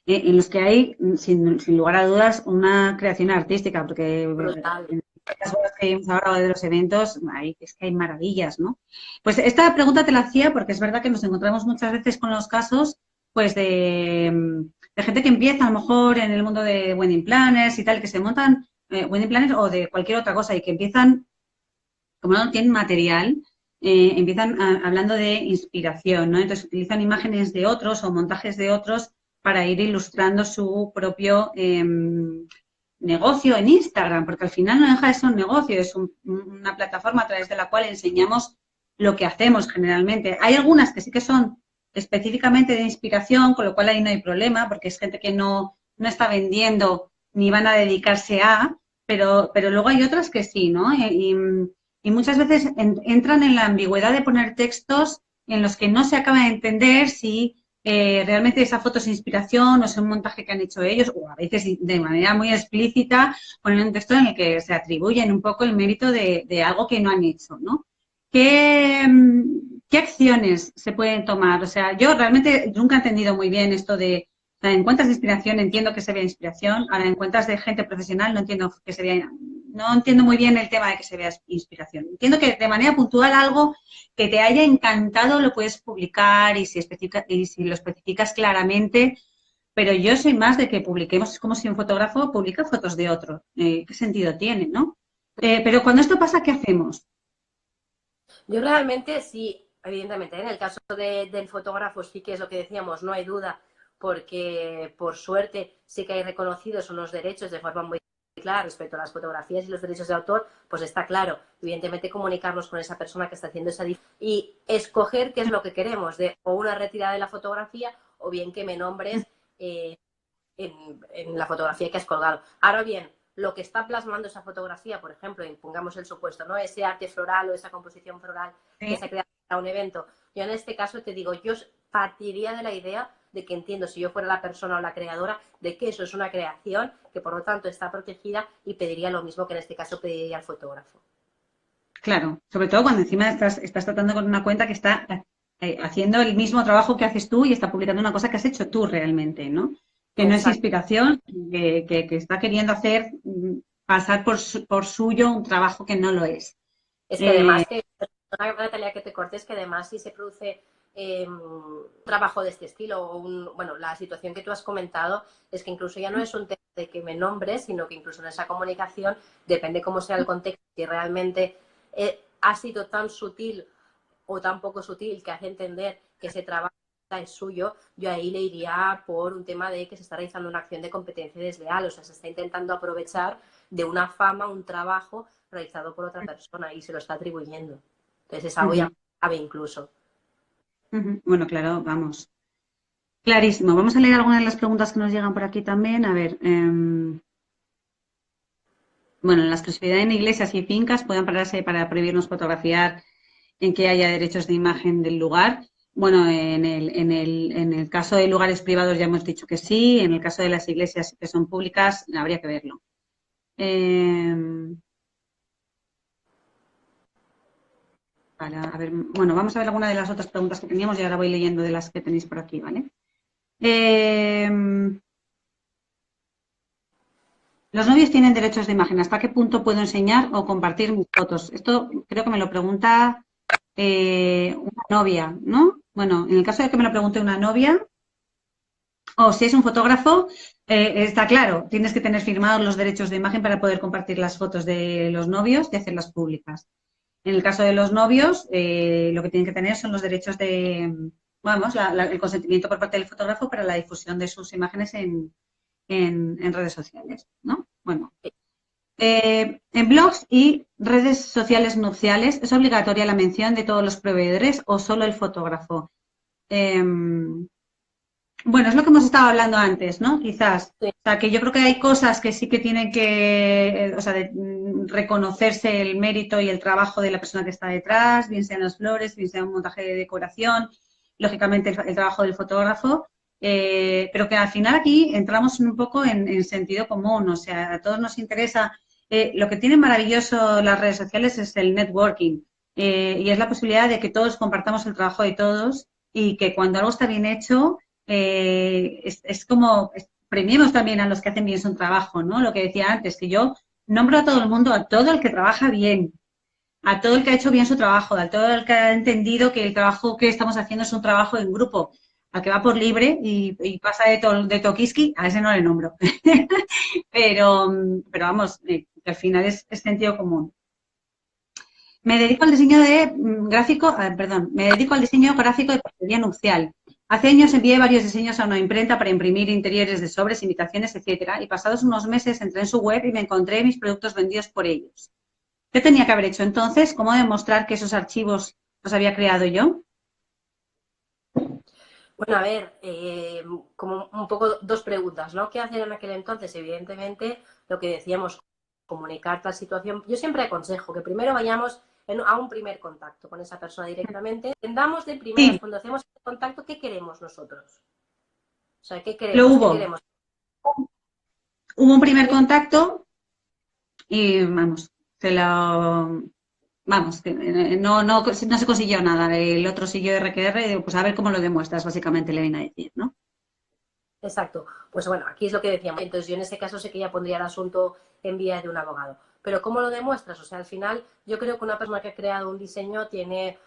en los que hay, sin lugar a dudas, una creación artística, porque brutal. en las cosas que vimos ahora de los eventos, es que hay maravillas, ¿no? Pues esta pregunta te la hacía porque es verdad que nos encontramos muchas veces con los casos pues de gente que empieza a lo mejor en el mundo de wedding planners y tal, que se montan wedding planners o de cualquier otra cosa y que empiezan, como no tienen material, empiezan hablando de inspiración, ¿no? Entonces utilizan imágenes de otros o montajes de otros para ir ilustrando su propio negocio en Instagram, porque al final no deja de ser un negocio, es una plataforma a través de la cual enseñamos lo que hacemos generalmente. Hay algunas que sí que son específicamente de inspiración, con lo cual ahí no hay problema, porque es gente que no está vendiendo ni van a dedicarse a, pero luego hay otras que sí, ¿no? Y muchas veces entran en la ambigüedad de poner textos en los que no se acaba de entender si realmente esa foto es inspiración o es un montaje que han hecho ellos, o a veces de manera muy explícita ponen un texto en el que se atribuyen un poco el mérito de algo que no han hecho, ¿no? ¿Qué acciones se pueden tomar? O sea, yo realmente nunca he entendido muy bien esto de, o sea, en cuentas de inspiración entiendo que se vea inspiración, ahora en cuentas de gente profesional no entiendo que se vea, no entiendo muy bien el tema de que se vea inspiración. Entiendo que de manera puntual algo que te haya encantado lo puedes publicar y si lo especificas claramente, pero yo soy más de que publiquemos, es como si un fotógrafo publica fotos de otro. ¿Qué sentido tiene, no? Pero cuando esto pasa, ¿qué hacemos? Yo realmente sí, evidentemente, en el caso del fotógrafo sí que es lo que decíamos, no hay duda, porque por suerte sí que hay reconocidos unos derechos de forma muy clara respecto a las fotografías y los derechos de autor, pues está claro, evidentemente comunicarnos con esa persona que está haciendo esa y escoger qué es lo que queremos, de o una retirada de la fotografía o bien que me nombres en la fotografía que has colgado. Ahora bien, lo que está plasmando esa fotografía, por ejemplo, y pongamos el supuesto, ¿no? Ese arte floral o esa composición floral que se ha creado para un evento. Yo en este caso te digo, yo partiría de la idea de que entiendo, si yo fuera la persona o la creadora, de que eso es una creación, que por lo tanto está protegida y pediría lo mismo que en este caso pediría al fotógrafo. Claro, sobre todo cuando encima estás tratando con una cuenta que está haciendo el mismo trabajo que haces tú y está publicando una cosa que has hecho tú realmente, ¿no? Que no es inspiración, que está queriendo hacer pasar por suyo un trabajo que no lo es. Es que además, Natalia, que te cortes, que además si se produce un trabajo de este estilo o bueno, la situación que tú has comentado es que incluso ya no es un tema de que me nombres, sino que incluso en esa comunicación depende cómo sea el contexto, si realmente ha sido tan sutil o tan poco sutil que hace entender que ese trabajo es suyo, yo ahí le iría por un tema de que se está realizando una acción de competencia desleal, o sea, se está intentando aprovechar de una fama, un trabajo realizado por otra persona y se lo está atribuyendo. Entonces es algo ya grave incluso. Bueno, claro, vamos. Clarísimo. Vamos a leer algunas de las preguntas que nos llegan por aquí también. A ver. Bueno, la exclusividad en iglesias y fincas pueden pararse para prohibirnos fotografiar en que haya derechos de imagen del lugar. Bueno, en el caso de lugares privados ya hemos dicho que sí. En el caso de las iglesias que son públicas, habría que verlo. A ver, bueno, vamos a ver alguna de las otras preguntas que teníamos y ahora voy leyendo de las que tenéis por aquí, ¿vale? Los novios tienen derechos de imagen. ¿Hasta qué punto puedo enseñar o compartir mis fotos? Esto creo que me lo pregunta una novia, ¿no? Bueno, en el caso de que me lo pregunte una novia, o si es un fotógrafo, está claro, tienes que tener firmados los derechos de imagen para poder compartir las fotos de los novios y hacerlas públicas. En el caso de los novios, lo que tienen que tener son los derechos de, vamos, el consentimiento por parte del fotógrafo para la difusión de sus imágenes en redes sociales, ¿no? Bueno, en blogs y redes sociales nupciales, ¿es obligatoria la mención de todos los proveedores o solo el fotógrafo? Bueno, es lo que hemos estado hablando antes, ¿no? Quizás. Sí. O sea, que yo creo que hay cosas que sí que tienen que, o sea, reconocerse el mérito y el trabajo de la persona que está detrás, bien sean las flores, bien sea un montaje de decoración, lógicamente el trabajo del fotógrafo, pero que al final aquí entramos un poco en sentido común, o sea, a todos nos interesa. Lo que tienen maravilloso las redes sociales es el networking y es la posibilidad de que todos compartamos el trabajo de todos y que cuando algo está bien hecho, es como premiemos también a los que hacen bien su trabajo, ¿no? Lo que decía antes, que yo nombro a todo el mundo, a todo el que trabaja bien, a todo el que ha hecho bien su trabajo, a todo el que ha entendido que el trabajo que estamos haciendo es un trabajo en grupo, al que va por libre y pasa de Tokiski, a ese no le nombro. pero vamos, que al final es sentido común. Me dedico al diseño me dedico al diseño gráfico de papelería nupcial. Hace años envié varios diseños a una imprenta para imprimir interiores de sobres, invitaciones, etcétera, y pasados unos meses entré en su web y me encontré mis productos vendidos por ellos. ¿Qué tenía que haber hecho entonces? ¿Cómo demostrar que esos archivos los había creado yo? Bueno, a ver, como un poco dos preguntas, ¿no? ¿Qué hacer en aquel entonces? Evidentemente, lo que decíamos, comunicar tal situación. Yo siempre aconsejo que primero vayamos a un primer contacto con esa persona directamente. Entendamos de primeras, Sí, cuando hacemos el contacto, ¿qué queremos nosotros? O sea, ¿qué lo queremos? ¿Qué hubo. queremos? Hubo un primer contacto y vamos, vamos, que no se consiguió nada. El otro siguió RQR y digo, pues a ver cómo lo demuestras, básicamente le viene a decir, ¿no? Exacto. Pues bueno, aquí es lo que decíamos. Entonces yo en ese caso sé que ya pondría el asunto en vía de un abogado. Pero ¿cómo lo demuestras? O sea, al final yo creo que una persona que ha creado un diseño tiene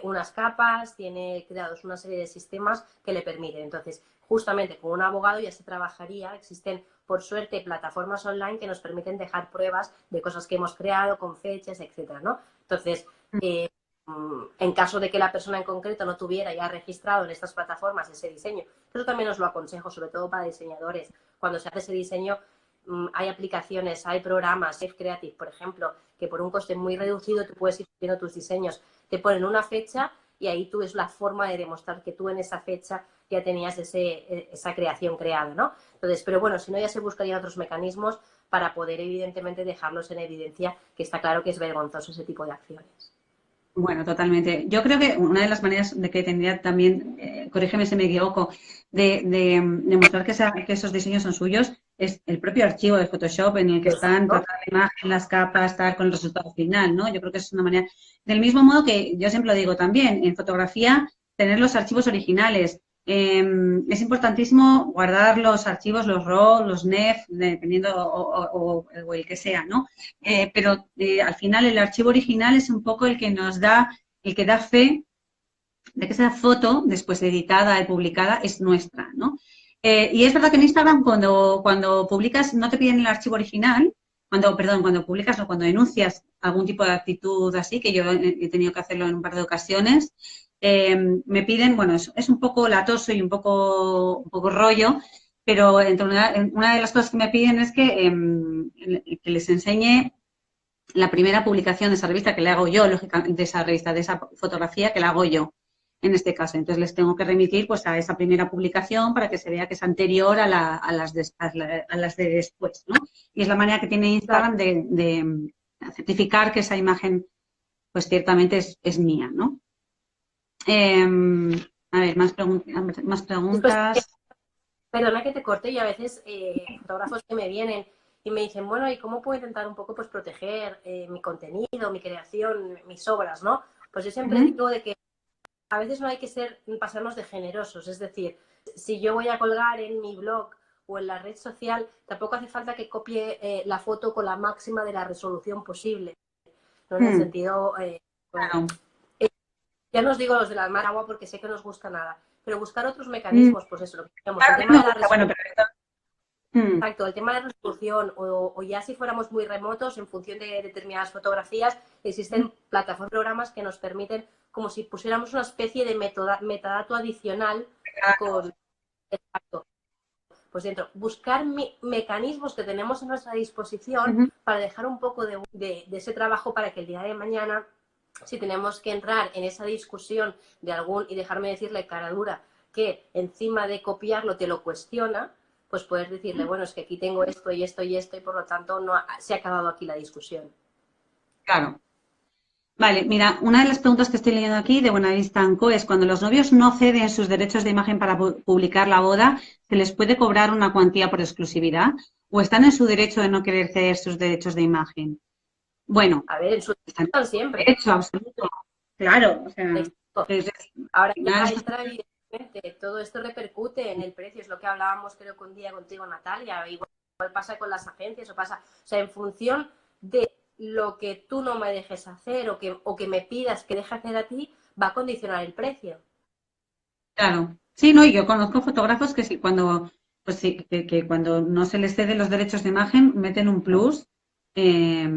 unas capas, tiene creados una serie de sistemas que le permiten. Entonces, justamente con un abogado ya se trabajaría. Existen, por suerte, plataformas online que nos permiten dejar pruebas de cosas que hemos creado con fechas, etcétera, ¿no? Entonces, en caso de que la persona en concreto no tuviera ya registrado en estas plataformas ese diseño, eso también os lo aconsejo, sobre todo para diseñadores. Cuando se hace ese diseño, hay aplicaciones, hay programas, Safe Creative, por ejemplo, que por un coste muy reducido tú puedes ir viendo tus diseños. Te ponen una fecha y ahí tú es la forma de demostrar que tú en esa fecha ya tenías esa creación creada, ¿no? Entonces, pero bueno, si no ya se buscarían otros mecanismos para poder evidentemente dejarlos en evidencia, que está claro que es vergonzoso ese tipo de acciones. Bueno, totalmente. Yo creo que una de las maneras de que tendría también, corrígeme si me equivoco, de demostrar que esos diseños son suyos es el propio archivo de Photoshop en el que están Exacto. toda la imagen, las capas, tal, con el resultado final, ¿no? Yo creo que es una manera. Del mismo modo que yo siempre lo digo también, en fotografía, tener los archivos originales. Es importantísimo guardar los archivos, los RAW, los NEF, dependiendo o el que sea, ¿no? Pero al final el archivo original es un poco el que nos da, el que da fe de que esa foto, después editada y publicada, es nuestra, ¿no? Y es verdad que en Instagram cuando publicas no te piden el archivo original, cuando publicas o cuando denuncias algún tipo de actitud así, que yo he tenido que hacerlo en un par de ocasiones, me piden, bueno, es un poco latoso y un poco rollo, pero una de las cosas que me piden es que les enseñe la primera publicación de esa revista que le hago yo, lógicamente, de esa revista, de esa fotografía que la hago yo, en este caso. Entonces les tengo que remitir pues a esa primera publicación para que se vea que es anterior a las de después, ¿no? Y es la manera que tiene Instagram de certificar que esa imagen pues ciertamente es mía, ¿no? A ver, más Después, preguntas. perdona que te corte y a veces fotógrafos que me vienen y me dicen, bueno, ¿y cómo puedo intentar un poco pues proteger mi contenido, mi creación, mis obras, ¿no? Pues yo siempre digo de que a veces no hay que pasarnos de generosos, es decir, si yo voy a colgar en mi blog o en la red social, tampoco hace falta que copie la foto con la máxima de la resolución posible, ¿no? En el sentido, bueno, Claro. ya no os digo los de la mar agua porque sé que no os gusta nada, pero buscar otros mecanismos, pues eso, lo que decíamos, el Claro, a mí tema me de la gusta, bueno, resolución. pero Exacto, el tema de resolución o ya si fuéramos muy remotos en función de determinadas fotografías, existen plataformas, programas que nos permiten como si pusiéramos una especie de metadato adicional con... Exacto. Pues dentro, buscar mecanismos que tenemos a nuestra disposición para dejar un poco de ese trabajo para que el día de mañana, si tenemos que entrar en esa discusión de algún, y dejarme decirle cara dura, que encima de copiarlo te lo cuestiona, pues poder decirle, bueno, es que aquí tengo esto y esto y esto y por lo tanto no se ha acabado aquí la discusión. Claro. Vale, mira, una de las preguntas que estoy leyendo aquí de Buenavista & Co es cuando los novios no ceden sus derechos de imagen para publicar la boda, ¿se les puede cobrar una cuantía por exclusividad? ¿O están en su derecho de no querer ceder sus derechos de imagen? Bueno, A ver, en su están en su siempre. derecho absoluto. Claro, o sea, ahora ya entra evidentemente, todo esto repercute en el precio, es lo que hablábamos creo que un día contigo, Natalia, igual pasa con las agencias o sea, en función de lo que tú no me dejes hacer o que me pidas que deje hacer a ti, va a condicionar el precio. claro. Sí, no, y yo conozco fotógrafos que sí, pues sí, que cuando no se les ceden los derechos de imagen, meten un plus, eh,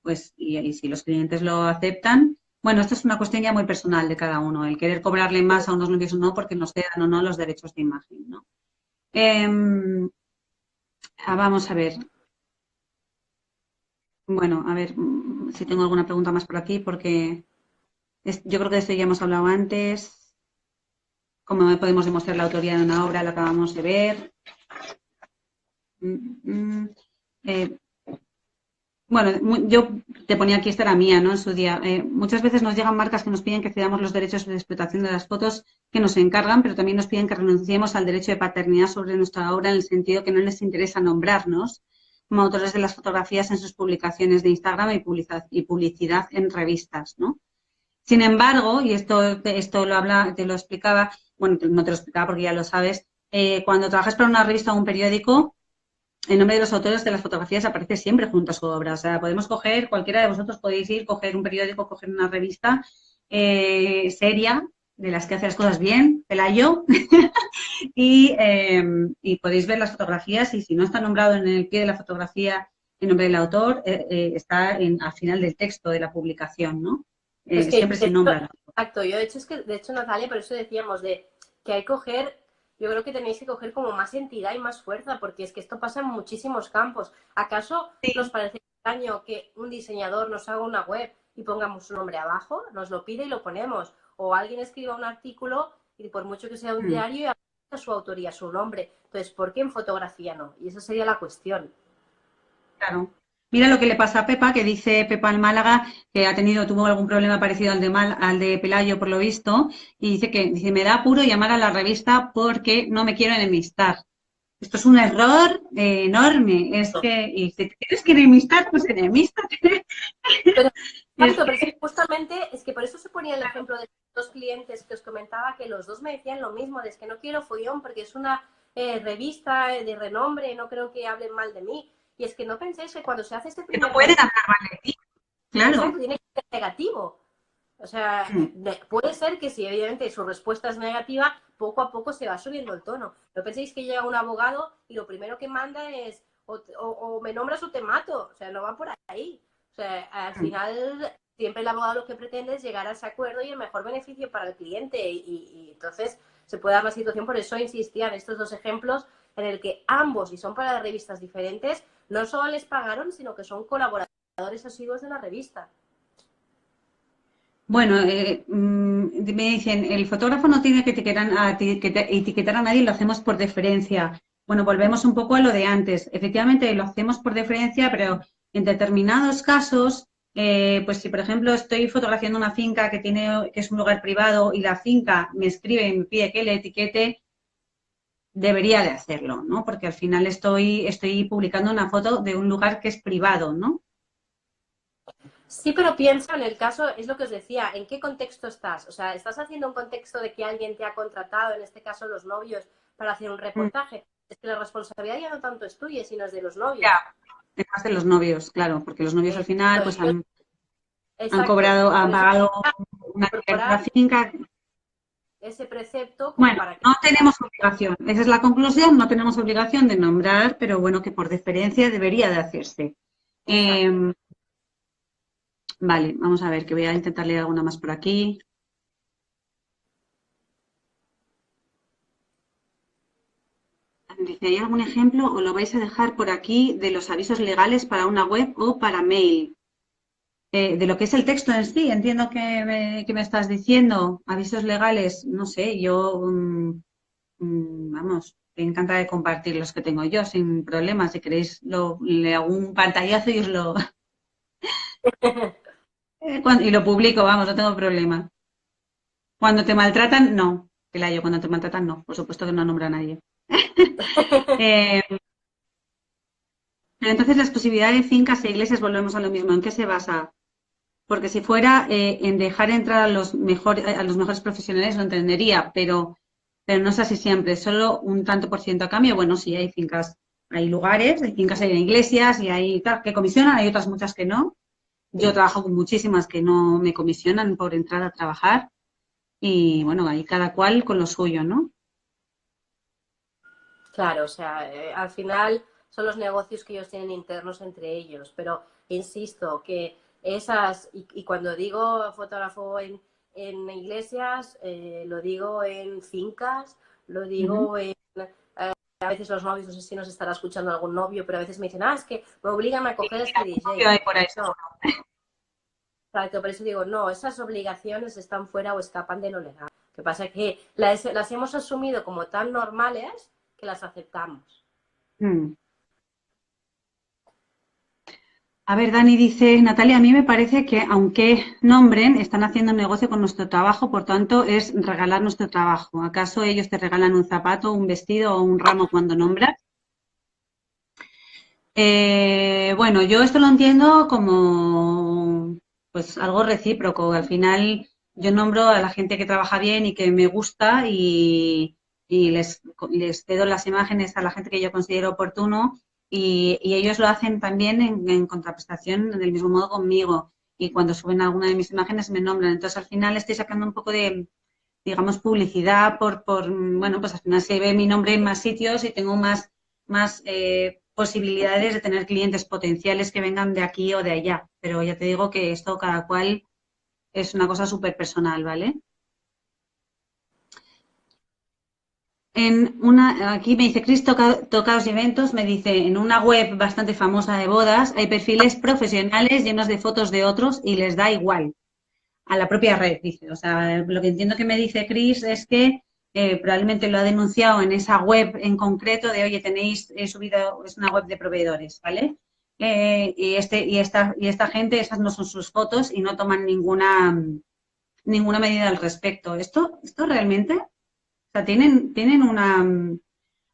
pues, y si los clientes lo aceptan, bueno, esto es una cuestión ya muy personal de cada uno, el querer cobrarle más a unos novios o no, porque nos cedan o no los derechos de imagen, ¿no? Vamos a ver. Bueno, a ver si tengo alguna pregunta más por aquí, porque yo creo que de esto ya hemos hablado antes. ¿Cómo podemos demostrar la autoría de una obra? La acabamos de ver. Bueno, yo te ponía aquí, esta era mía, ¿no? En su día. Muchas veces nos llegan marcas que nos piden que cedamos los derechos de explotación de las fotos que nos encargan, pero también nos piden que renunciemos al derecho de paternidad sobre nuestra obra en el sentido que no les interesa nombrarnos como autores de las fotografías en sus publicaciones de Instagram y publicidad en revistas, ¿no? Sin embargo, y esto te lo explicaba, bueno, no te lo explicaba porque ya lo sabes, cuando trabajas para una revista o un periódico, el nombre de los autores de las fotografías aparece siempre junto a su obra. O sea, podemos coger, cualquiera de vosotros podéis ir, coger un periódico, coger una revista seria, de las que hace las cosas bien, Pelayo, y podéis ver las fotografías y si no está nombrado en el pie de la fotografía el nombre del autor, está al final del texto de la publicación, ¿no? Es que, siempre se nombra. Exacto, yo de hecho, Natalia, por eso decíamos de que hay que coger, yo creo que tenéis que coger como más entidad y más fuerza, porque es que esto pasa en muchísimos campos. ¿Acaso nos parece extraño que un diseñador nos haga una web y pongamos su nombre abajo? Nos lo pide y lo ponemos. O alguien escriba un artículo y por mucho que sea un diario, y su autoría, su nombre. Entonces, ¿por qué en fotografía no? Y esa sería la cuestión. Claro. Mira lo que le pasa a Pepa, que dice Pepa en Málaga que tuvo algún problema parecido al de Pelayo por lo visto, y dice, me da apuro llamar a la revista porque no me quiero enemistar. Esto es un error enorme. Es que, y si tienes que enemistar, pues enemístate. Pero es que justamente, es que por eso se ponía el ejemplo de dos clientes que os comentaba que los dos me decían lo mismo, de que no quiero follón porque es una revista de renombre, no creo que hablen mal de mí. Y es que no penséis que cuando se hace este primer... Que no pueden hablar mal de ti. Claro. Exacto, tiene que ser negativo. O sea, puede ser que si evidentemente su respuesta es negativa, poco a poco se va subiendo el tono. No penséis que llega un abogado y lo primero que manda es o me nombras o te mato. O sea, no va por ahí. O sea, al final siempre el abogado lo que pretende es llegar a ese acuerdo y el mejor beneficio para el cliente. Y entonces se puede dar la situación. Por eso insistía en estos dos ejemplos en el que ambos, y son para revistas diferentes, no solo les pagaron, sino que son colaboradores asiduos de la revista. Bueno, me dicen, el fotógrafo no tiene que etiquetar a nadie, lo hacemos por deferencia. Bueno, volvemos un poco a lo de antes. Efectivamente, lo hacemos por deferencia, pero en determinados casos, pues si por ejemplo estoy fotografiando una finca que es un lugar privado y la finca me escribe y me pide que le etiquete, debería de hacerlo, ¿no? Porque al final estoy publicando una foto de un lugar que es privado, ¿no? Sí, pero piensa en el caso, es lo que os decía, ¿en qué contexto estás? O sea, ¿estás haciendo un contexto de que alguien te ha contratado, en este caso los novios, para hacer un reportaje? Es que la responsabilidad ya no tanto es tuya, sino es de los novios. Ya, además de los novios, claro, porque los novios al final pues han pagado una finca. ese precepto como Bueno, para que... no tenemos obligación. Esa es la conclusión. No tenemos obligación de nombrar, pero bueno, que por deferencia debería de hacerse. Exacto. Vale, vamos a ver, que voy a intentar leer alguna más por aquí. Dice, ¿hay algún ejemplo o lo vais a dejar por aquí de los avisos legales para una web o para mail? De lo que es el texto en sí, entiendo que me estás diciendo. Avisos legales, no sé, yo, vamos, me encanta de compartir los que tengo yo sin problemas. Si queréis, le hago un pantallazo y os lo... y lo publico, vamos, no tengo problema. Cuando te maltratan, no. Pelayo, cuando te maltratan, no. Por supuesto que no nombra a nadie. Eh, pero entonces, la exclusividad de fincas e iglesias, volvemos a lo mismo. ¿En qué se basa? Porque si fuera en dejar entrar a los mejores profesionales, lo entendería, pero no es así siempre. Solo un tanto por ciento a cambio. Bueno, sí, hay fincas, hay lugares, hay fincas, hay iglesias y hay tal, que comisionan, hay otras muchas que no. Yo trabajo con muchísimas que no me comisionan por entrar a trabajar. Y bueno, ahí cada cual con lo suyo, ¿no? Claro, o sea, al final son los negocios que ellos tienen internos entre ellos, pero insisto que esas, y cuando digo fotógrafo en iglesias, lo digo en fincas, lo Ujú. digo en, a veces los novios, no sé si nos estará escuchando algún novio, pero a veces me dicen, es que me obligan a coger este Obvio DJ. hay por ahí. No, exacto, por eso digo, no, esas obligaciones están fuera o escapan de lo legal. Lo que pasa es que las hemos asumido como tan normales que las aceptamos. Mm. A ver, Dani dice, Natalia, a mí me parece que aunque nombren, están haciendo negocio con nuestro trabajo, por tanto es regalar nuestro trabajo. ¿Acaso ellos te regalan un zapato, un vestido o un ramo cuando nombras? Bueno, yo esto lo entiendo como pues algo recíproco. Al final yo nombro a la gente que trabaja bien y que me gusta y les cedo las imágenes a la gente que yo considero oportuno y ellos lo hacen también en contraprestación del mismo modo conmigo. Y cuando suben alguna de mis imágenes me nombran. Entonces al final estoy sacando un poco de, digamos, publicidad bueno, pues al final se ve mi nombre en más sitios y tengo más posibilidades de tener clientes potenciales que vengan de aquí o de allá. Pero ya te digo que esto cada cual es una cosa súper personal, ¿vale? Aquí me dice Cris Tocados y Eventos, me dice, en una web bastante famosa de bodas hay perfiles profesionales llenos de fotos de otros y les da igual a la propia red, dice. O sea, lo que entiendo que me dice Cris es que probablemente lo ha denunciado en esa web en concreto de, oye, tenéis subido, es una web de proveedores, ¿vale? Y esta gente, esas no son sus fotos y no toman ninguna medida al respecto. ¿Esto realmente? O sea, tienen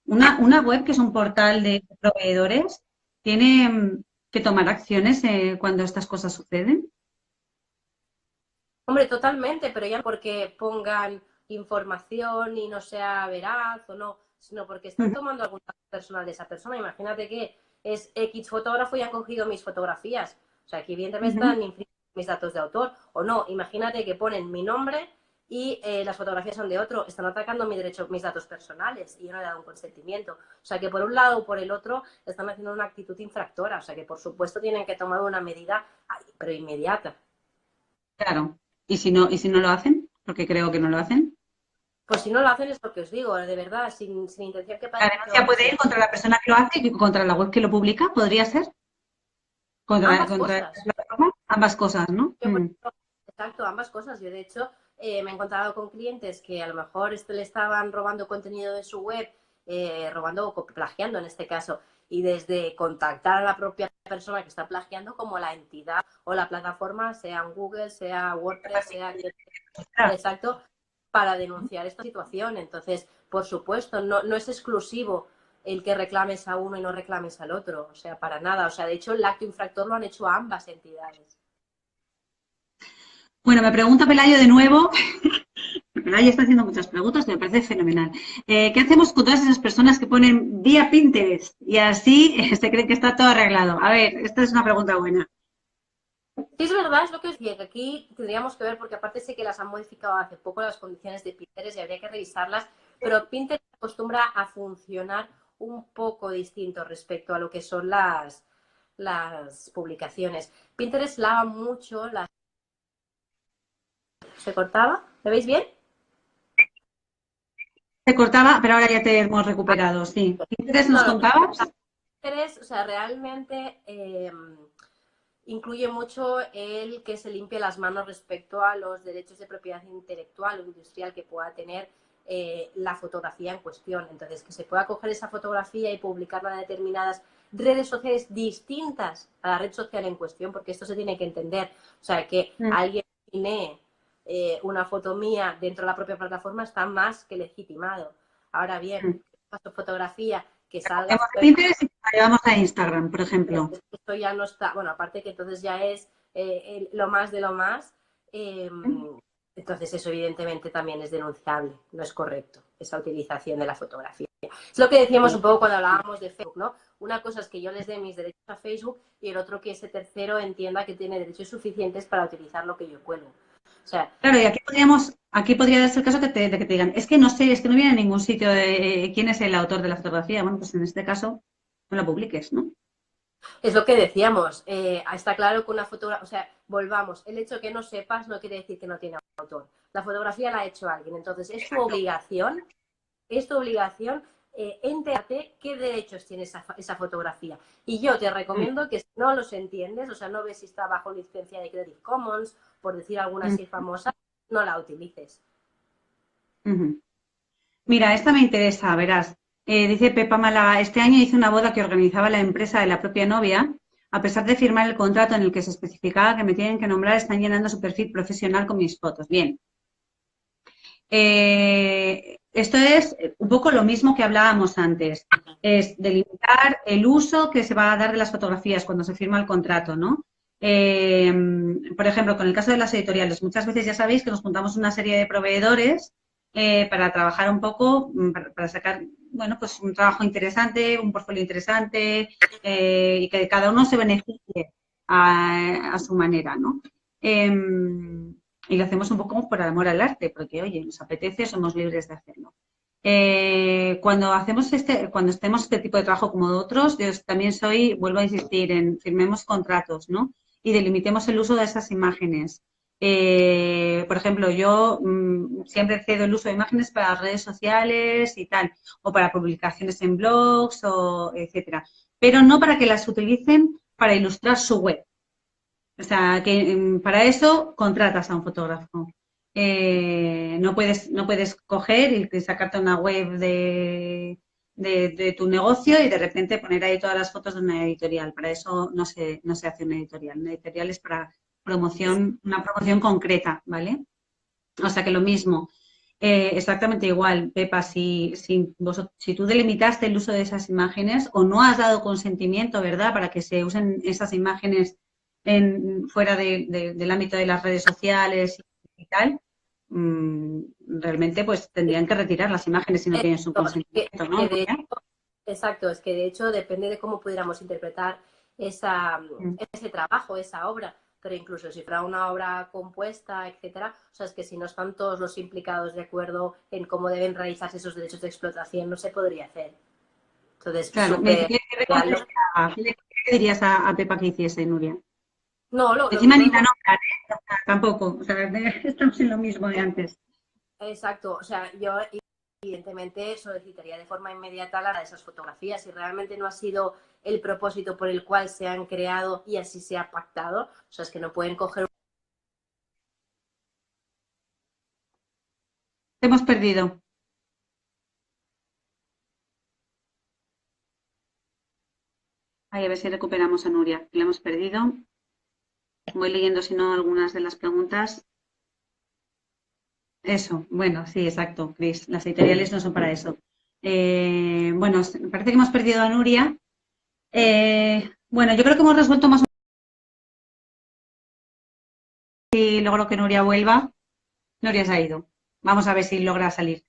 una web que es un portal de proveedores, tiene que tomar acciones cuando estas cosas suceden. Hombre, totalmente, pero ya no porque pongan información y no sea veraz o no, sino porque están tomando algún dato personal de esa persona. Imagínate que es X fotógrafo y han cogido mis fotografías. O sea, que evidentemente Ujú. están infringiendo mis datos de autor. O no, imagínate que ponen mi nombre y las fotografías son de otro. Están atacando mi derecho, mis datos personales y yo no he dado un consentimiento. O sea, que por un lado o por el otro están haciendo una actitud infractora. O sea, que por supuesto tienen que tomar una medida, pero inmediata. Claro. ¿Y si no lo hacen? Porque creo que no lo hacen. Pues si no lo hacen es porque os digo, de verdad, sin intención que La parezca que denuncia vamos puede ir a... contra la persona que lo hace y contra la web que lo publica, ¿podría ser? Contra, Ambas contra cosas. la plataforma, ambas cosas, ¿no? Yo, por ejemplo, exacto, ambas cosas. Yo, de hecho, me he encontrado con clientes que a lo mejor le estaban robando contenido de su web, robando o plagiando en este caso, y desde contactar a la propia persona que está plagiando como la entidad o la plataforma, sea en Google, sea WordPress, sea... Exacto, para denunciar esta situación. Entonces, por supuesto, no es exclusivo el que reclames a uno y no reclames al otro, o sea, para nada. O sea, de hecho, el acto infractor lo han hecho ambas entidades. Bueno, me pregunta Pelayo de nuevo. Pelayo está haciendo muchas preguntas, me parece fenomenal. ¿Qué hacemos con todas esas personas que ponen vía Pinterest y así se creen que está todo arreglado? A ver, esta es una pregunta buena. Sí, es verdad, es lo que os decía, que aquí tendríamos que ver, porque aparte sé que las han modificado hace poco las condiciones de Pinterest y habría que revisarlas, pero Pinterest acostumbra a funcionar un poco distinto respecto a lo que son las publicaciones. Pinterest lava mucho las... ¿Se cortaba? ¿Me veis bien? Se cortaba, pero ahora ya te hemos recuperado, sí. Pinterest, ¿nos No, contabas? Pinterest, o sea, realmente incluye mucho el que se limpie las manos respecto a los derechos de propiedad intelectual o industrial que pueda tener la fotografía en cuestión. Entonces, que se pueda coger esa fotografía y publicarla en determinadas redes sociales distintas a la red social en cuestión, porque esto se tiene que entender. O sea, que Mm, alguien tiene una foto mía dentro de la propia plataforma está más que legitimado. Ahora bien, mm. fotografía que salga Hacemos de fuera, Pinterest y la llevamos a Instagram, por ejemplo. esto ya no está, bueno, aparte que entonces ya es lo más de lo más, eh, entonces eso evidentemente también es denunciable, no es correcto esa utilización de la fotografía. Es lo que decíamos un poco cuando hablábamos de Facebook, ¿no? Una cosa es que yo les dé mis derechos a Facebook y el otro que ese tercero entienda que tiene derechos suficientes para utilizar lo que yo cuelgo. O sea, Claro, y aquí podría darse el caso de que te digan, es que no sé, es que no viene en ningún sitio de, quién es el autor de la fotografía. Bueno, pues en este caso no la publiques, ¿no? es lo que decíamos, está claro que una fotografía, o sea, volvamos, el hecho de que no sepas no quiere decir que no tiene autor. La fotografía la ha hecho alguien, entonces es tu obligación entérate qué derechos tiene esa fotografía. Y yo te Mm, recomiendo que si no los entiendes, o sea, no ves si está bajo licencia de Creative Commons, por decir alguna mm, así famosa, no la utilices. ujú. Mira, esta me interesa, verás. Dice Pepa Málaga, este año hice una boda que organizaba la empresa de la propia novia. A pesar de firmar el contrato en el que se especificaba que me tienen que nombrar, están llenando su perfil profesional con mis fotos. Bien. Esto es un poco lo mismo que hablábamos antes. Es delimitar el uso que se va a dar de las fotografías cuando se firma el contrato, ¿no? Eh, por ejemplo, con el caso de las editoriales, muchas veces ya sabéis que nos juntamos una serie de proveedores para trabajar un poco, para sacar, bueno, pues un trabajo interesante, un portfolio interesante y que cada uno se beneficie a su manera, ¿no? Y lo hacemos un poco por amor al arte, porque, oye, nos apetece, somos libres de hacerlo. Cuando hacemos este tipo de trabajo como de otros, yo también vuelvo a insistir en firmemos contratos, ¿no? Y delimitemos el uso de esas imágenes. Por ejemplo, yo siempre cedo el uso de imágenes para redes sociales y tal, o para publicaciones en blogs, o etcétera. Pero no para que las utilicen para ilustrar su web. O sea, que para eso contratas a un fotógrafo. No puedes coger y sacarte una web de tu negocio y de repente poner ahí todas las fotos de una editorial. Para eso no se hace una editorial. Una editorial es para una promoción concreta, ¿vale? O sea que lo mismo. Exactamente igual, Pepa, si tú delimitaste el uso de esas imágenes o no has dado consentimiento, ¿verdad?, para que se usen esas imágenes fuera del ámbito de las redes sociales y tal, realmente pues tendrían que retirar las imágenes si no tienes un consentimiento, ¿no? Que de hecho, exacto, es que de hecho depende de cómo pudiéramos interpretar ese trabajo, esa obra, pero incluso si fuera una obra compuesta, etcétera, o sea, es que si no están todos los implicados de acuerdo en cómo deben realizarse esos derechos de explotación, no se podría hacer. Entonces, Claro, me dice súper que real. ¿qué dirías a Pepa que hiciese, Nuria? No, lo Encima mismo ni la hemos... nombran, ¿eh? O sea, tampoco, o sea, estamos en lo mismo de antes. Exacto, o sea, yo evidentemente solicitaría de forma inmediata la de esas fotografías. Si realmente no ha sido el propósito por el cual se han creado y así se ha pactado, o sea, es que no pueden coger... Te hemos perdido. Ay, a ver si recuperamos a Nuria. La hemos perdido. Voy leyendo, si no, algunas de las preguntas. Eso, bueno, sí, exacto, Cris. Las editoriales no son para eso. Bueno, parece que hemos perdido a Nuria. Bueno, yo creo que hemos resuelto más o menos si logro que Nuria vuelva. Nuria se ha ido. Vamos a ver si logra salir.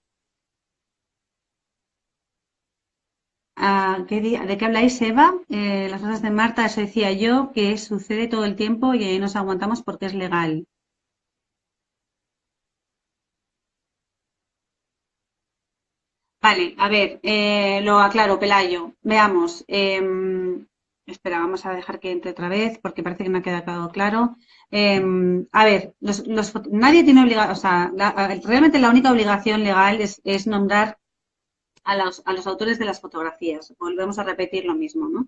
¿De qué habláis, Eva? Las cosas de Marta, eso decía yo, que sucede todo el tiempo y ahí nos aguantamos porque es legal. Vale, a ver, lo aclaro, Pelayo. Veamos. Espera, vamos a dejar que entre otra vez porque parece que no ha quedado claro. A ver, nadie tiene obligación, o sea, realmente la única obligación legal es nombrar a los autores de las fotografías. Volvemos a repetir lo mismo, ¿no?